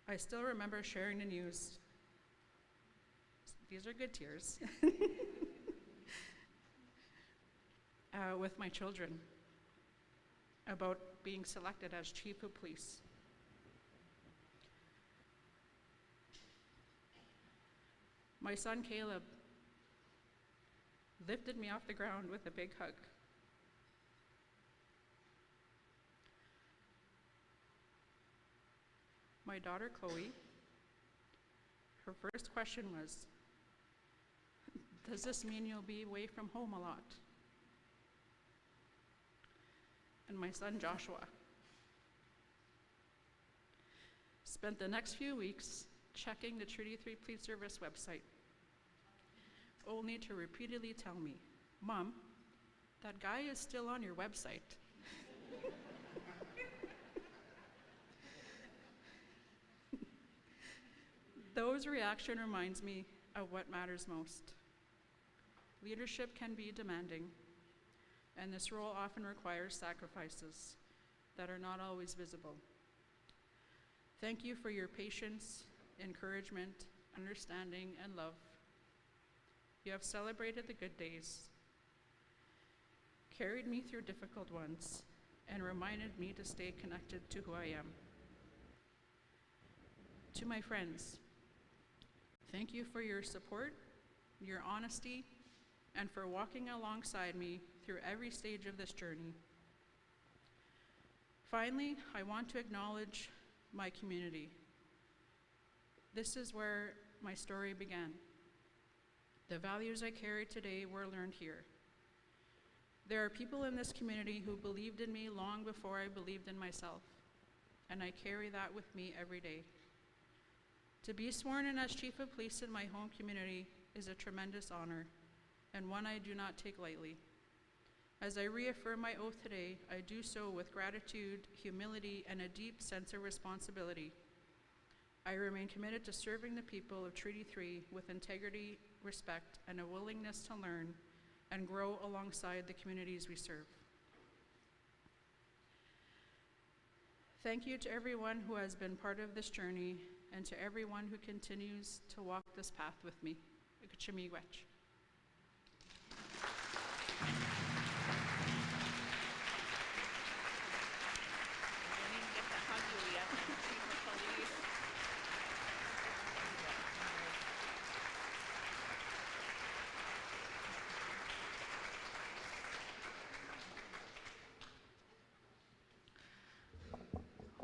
L: I still remember sharing the news. These are good tears. With my children about being selected as chief of police. My son Caleb lifted me off the ground with a big hug. My daughter Chloe, her first question was, does this mean you'll be away from home a lot? And my son Joshua spent the next few weeks checking the Treaty 3 Police Service website, only to repeatedly tell me, Mom, that guy is still on your website. Those reaction reminds me of what matters most. Leadership can be demanding, and this role often requires sacrifices that are not always visible. Thank you for your patience, encouragement, understanding, and love. You have celebrated the good days, carried me through difficult ones, and reminded me to stay connected to who I am. To my friends, thank you for your support, your honesty, and for walking alongside me through every stage of this journey. Finally, I want to acknowledge my community. This is where my story began. The values I carry today were learned here. There are people in this community who believed in me long before I believed in myself, and I carry that with me every day. To be sworn in as Chief of Police in my home community is a tremendous honor, and one I do not take lightly. As I reaffirm my oath today, I do so with gratitude, humility, and a deep sense of responsibility. I remain committed to serving the people of Treaty 3 with integrity, respect, and a willingness to learn and grow alongside the communities we serve. Thank you to everyone who has been part of this journey and to everyone who continues to walk this path with me. Miigwech.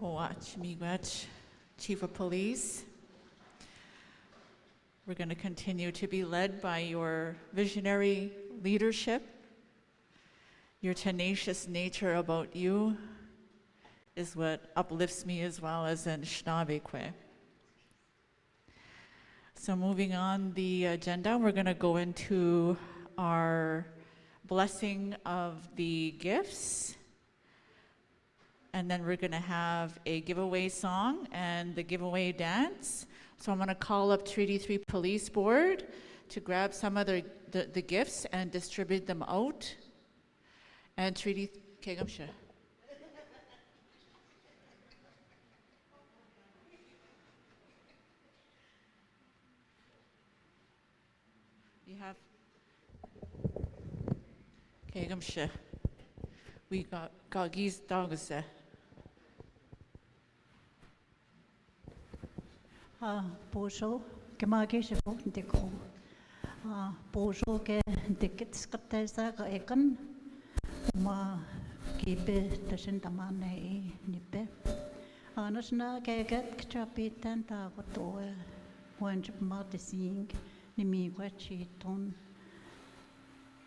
A: Watch Miigwech, Chief of Police. We're going to continue to be led by your visionary leadership. Your tenacious nature about you is what uplifts me as well as in Shnabekwe. So moving on the agenda, we're going to go into our blessing of the gifts. And then we're going to have a giveaway song and the giveaway dance. So I'm going to call up Treaty 3 Police Board to grab some of the gifts and distribute them out. And Treaty Kegamsha. You have Kegamsha. We got Gagis Dogs.
G: Bonjour, comment je vous découvre? Bonjour, que tickets que ça écon, ma qui peut te sentamane nipe. Anasna que chapitan ta gotoe, wench martising, nimi wachiton.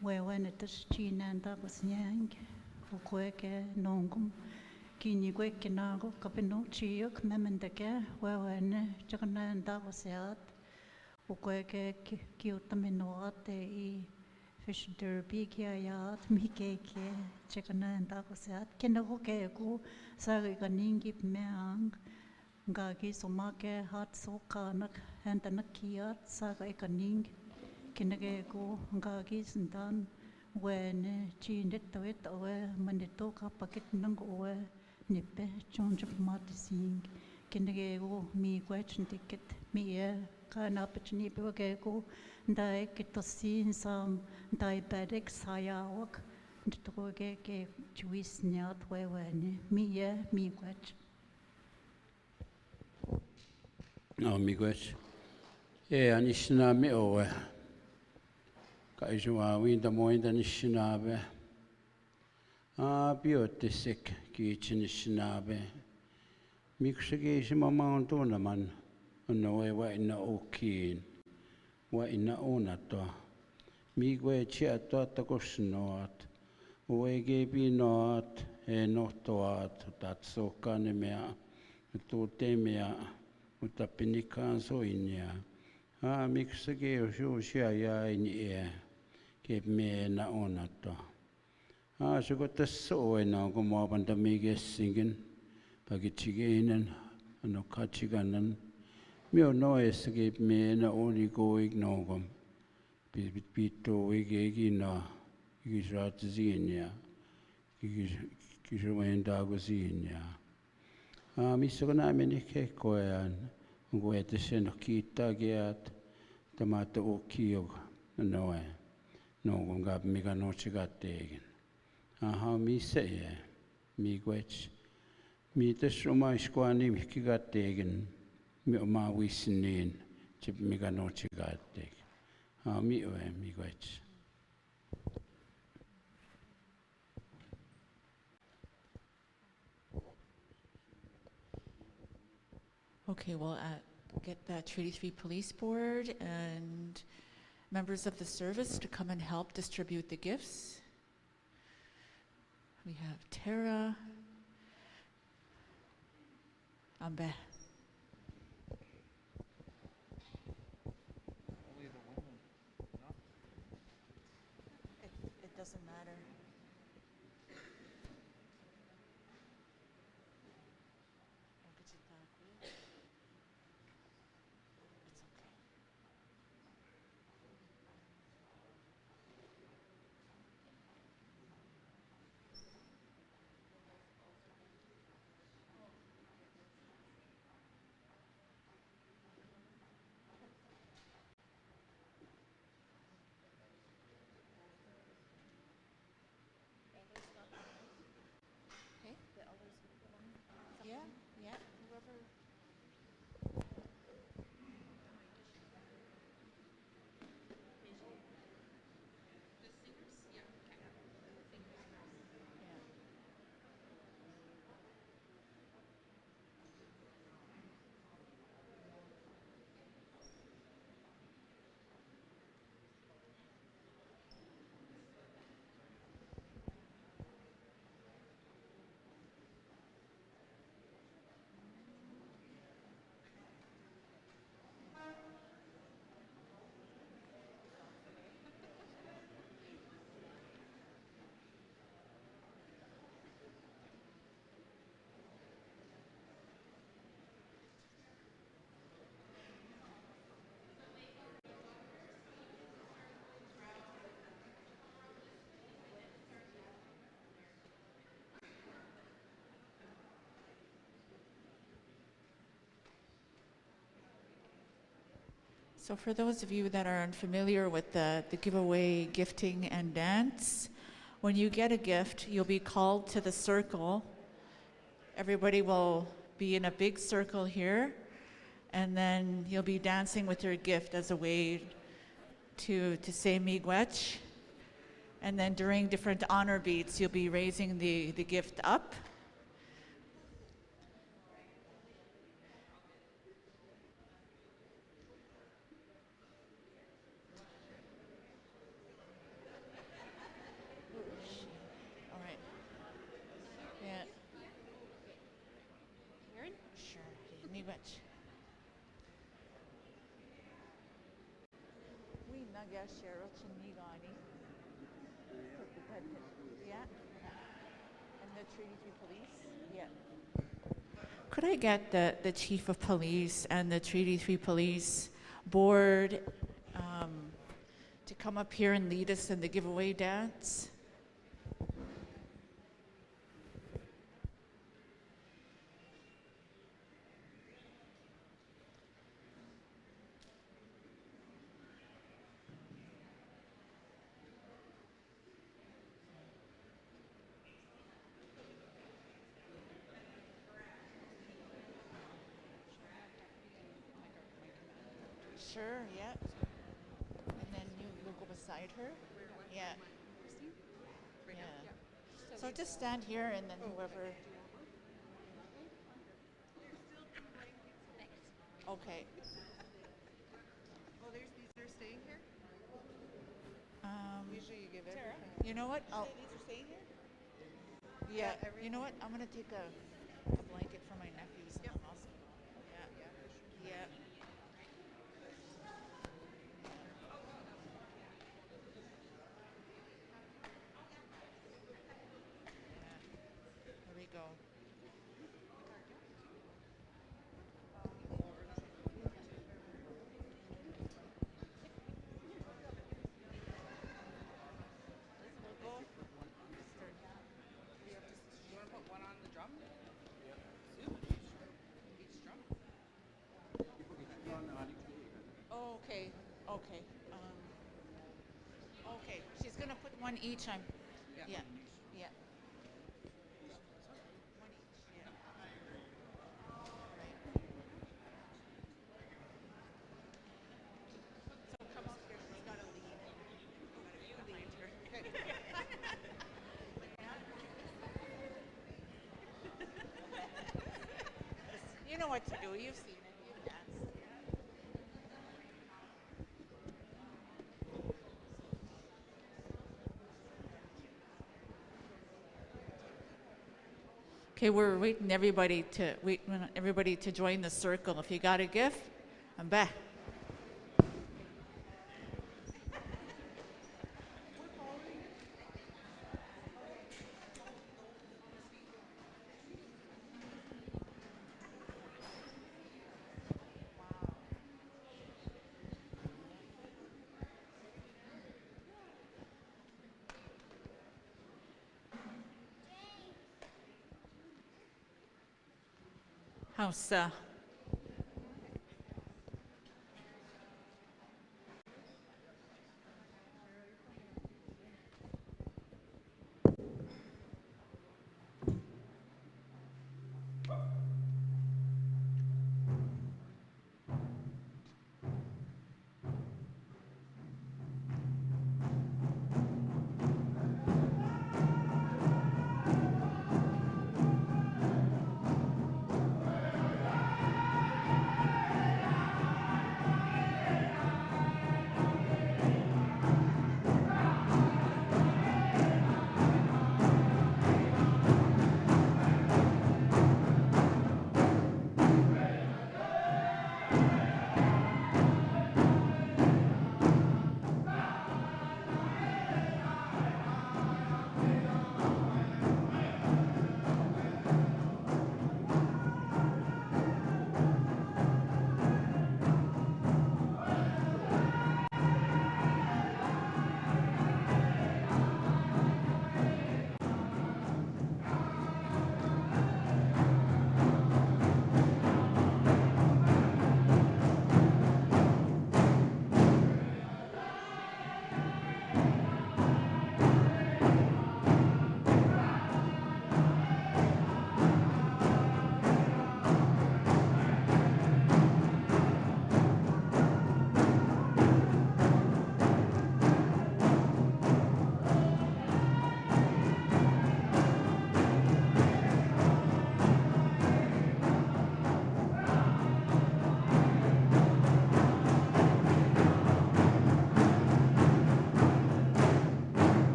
G: When it is chinanda was yang, uqueke nongum. Kini kwek nago kapino chiok memendeke wewen chakananda wasiat ukweke kiutaminoate I fish derby kiayat mikeke chakananda wasiat kinago keku sagi kaningi meang ngagi somake hat sokanak hentanakiat saga kaning kinageko ngagi sindan when chinit tawet awe manito kapakit nang owe nippe chonj matising kinegego mi question ticket mi kana pachni pegego dai kitosin sam diabetic sayawak ntoge ke chuis nyat wewen mi question
H: No, miigwech. Anishna me owe. Kaijua winda moinda nishinabe. Biotisik kichinishinabe. Mixigation mamount man. No way wa ina okin. Wa ina onato. Migwe chiato takosnot. Wege be not notoat that so canemea. To temea. Utapinikan so inya. Mixige shia in ear. Give me na onato. So got the so now go more than the mega singing. Pagichiganan and no catchiganan. Mio noise gave me na only go ignogum. Pito wigina. Gisratizinia. Gisrwendagozinia. Misogana menike koyan. Go at the sen of kita get tomato o kiog. No, no, gab mega no chigat taken. Aha, mi say, mi gwech. Mi the Roma squani kigat taken. Mi ma wisnin, chip mega no chigat taken. Ah, mi gwech.
A: Okay, we'll get that Treaty 3 Police Board and members of the service to come and help distribute the gifts. We have Tara, Ambe. It doesn't matter. So for those of you that are unfamiliar with the giveaway gifting and dance, when you get a gift, you'll be called to the circle. Everybody will be in a big circle here, and then you'll be dancing with your gift as a way to say miigwech. And then during different honor beats, you'll be raising the gift up. All right. Yeah. Sure. Miigwech. We naga Cheryl Chinigani. Yeah. And the Treaty 3 Police? Yeah. Could I get the Chief of Police and the Treaty 3 Police board to come up here and lead us in the giveaway dance? Sure, yeah. And then you'll go beside her? Yeah. Yeah. So just stand here and then whoever. Okay.
F: Oh, these are staying here?
A: Um,
F: Usually you give everything.
A: you know what?
F: These are staying here?
A: Yeah,
F: Yeah,
A: you know what? I'm gonna take a blanket for my nephews in the hospital. Yeah. Yeah. Here we go.
L: You want to put one on the drum? Each drum?
A: Oh, okay. Okay. Okay. She's gonna put one each. Yeah. Yeah. One each. Yeah. Right. So come up here. She's gotta lead. You lead her. You know what to do. You've seen it. You've danced. Okay, we're waiting everybody to join the circle. If you got a gift, I'm back. House.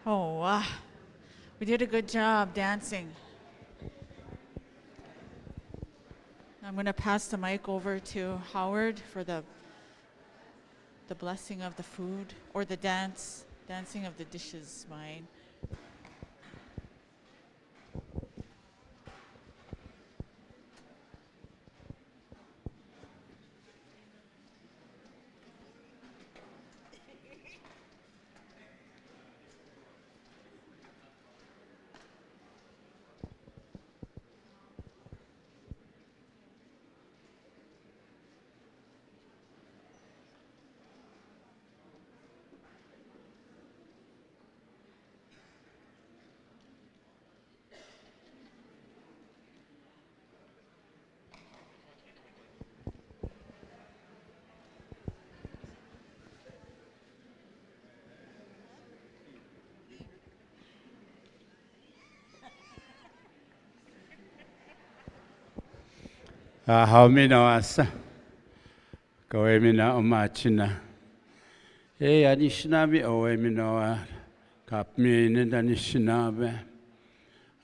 A: Oh, we did a good job dancing. I'm going to pass the mic over to Howard for the blessing of the food, or the dancing of the dishes, mine.
H: Hauminoasa. Koemina omachina. Anishinabi oeminoa. Kapmine danishinabe.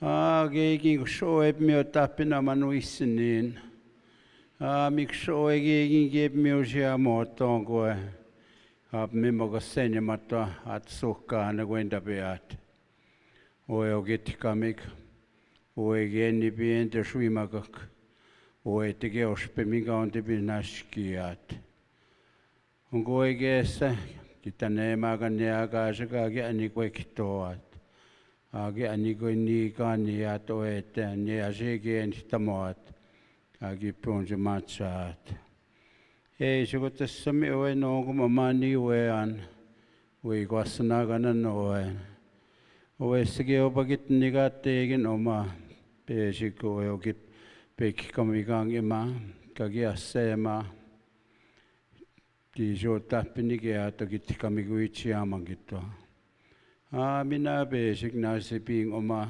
H: Gegen shoeb mir tapina manuisinin. Mik shoe gegen geb mir ja motongo. Hab mir mogasene mata at sokka na gwenda beat. Oe ogetkamik. Oe geni bien der schwimagak. Oe te geospe migante binashkiat. Ungoe gesa kitane magania gaja ge anikwe kitoat. Age aniko ni kani atoete ni ajege entamoat. Age ponje machat. Sugota sami oe no mamani wean. We gwasnaga na noe. Oe sige obagit nigategen oma. Pesiko ogit peki kamigang ima kagia sema di jo tapini ke ato git kamiguichi amangito mina basic na siping oma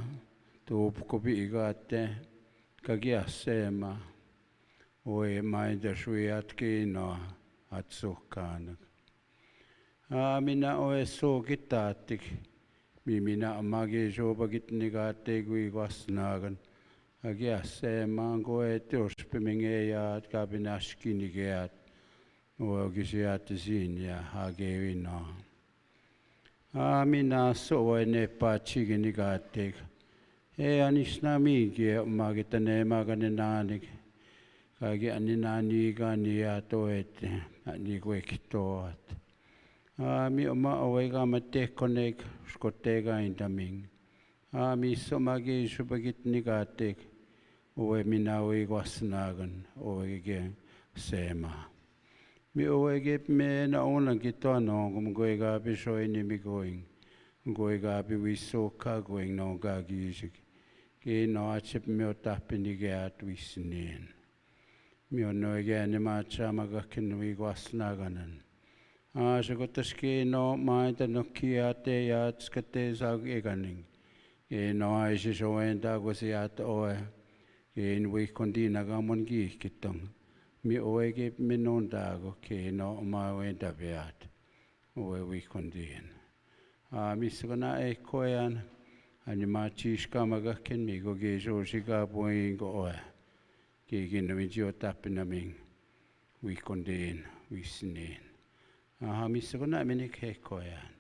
H: to kopi igate kagia sema oe mai da shuiat kino atsukan mina oe so gitatik mimina amagi jo bagit nigate gui wasnagan Agia se mango teos pemingea kabinaski nigeat o gisiat zinia hagevino. Mina so ne pachi nigatek. Anisnamigi magitane maganenanik. Kagi aninani gania toete aniquektoat. Mi oma oega matekonek skotega indaming. Mi somagi subagit nigatek. Oe minawi wasnagan oe ge sema. Mi oe ge me na ona kita no goe ga bi shoi ni mi going. Goe ga bi wiso ka going no ga gisik. Ge no achip mi o tapini ge at wisnin. Mi o no ge ni ma chama ga kinwi wasnaganan. Shagotaski no maita no kia te yat skate zag eganing. Ge no aisi shoenda gosiat oe. In we condina gamon gi kitong mi oege minon dago ke no ma wenda beat we condin mi sgona e koyan ani ma chish kamaga ken mi go ge jorjiga boing go ke gin mi jo tapinaming we condin we snin mi sgona mini ke koyan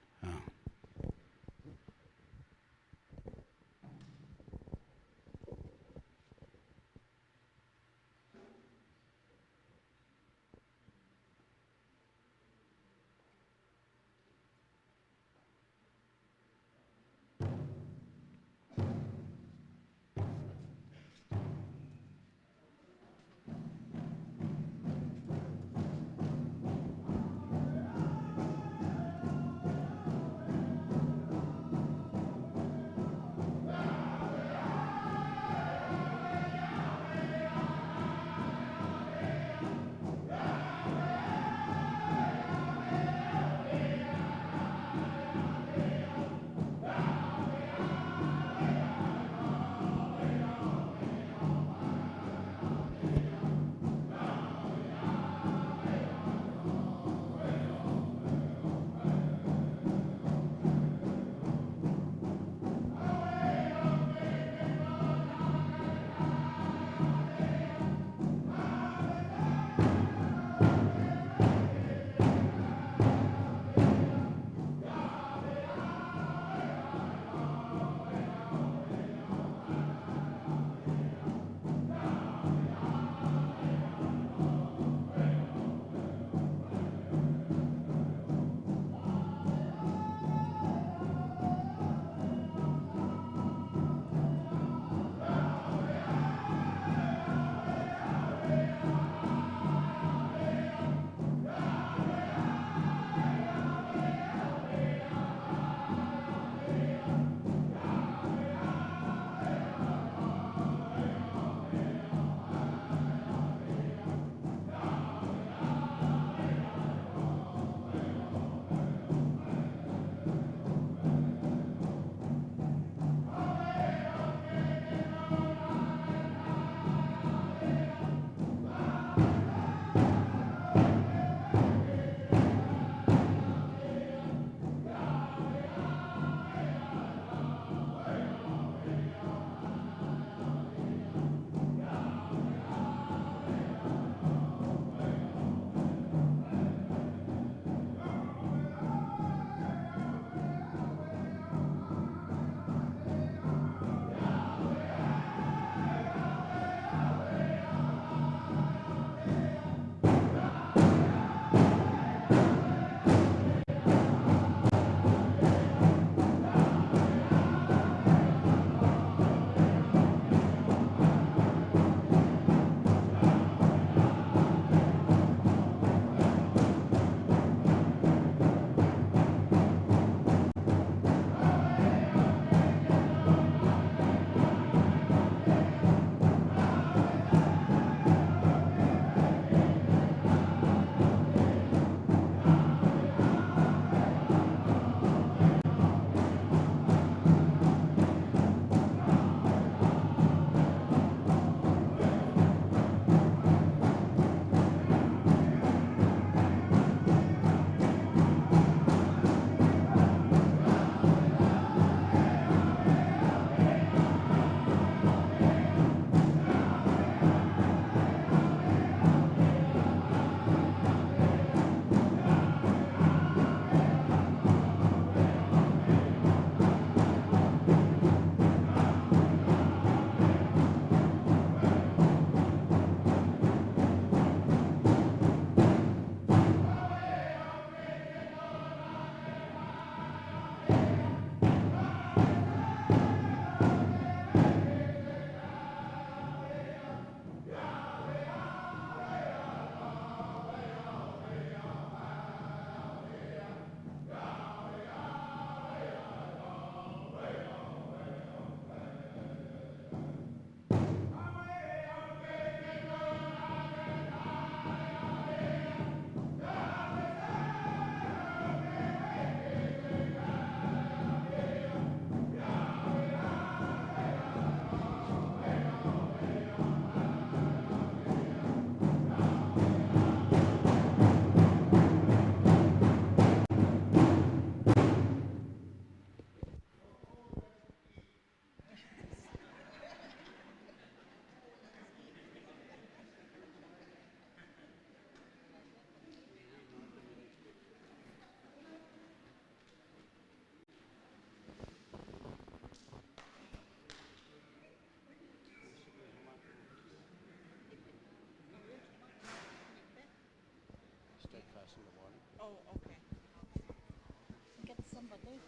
A: Okay.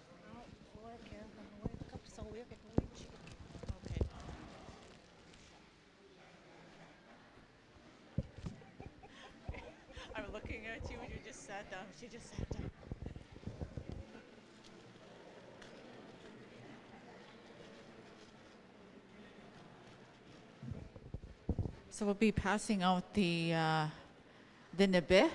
A: I'm looking at you and you just sat down. She just sat down. So we'll be passing out the nebe.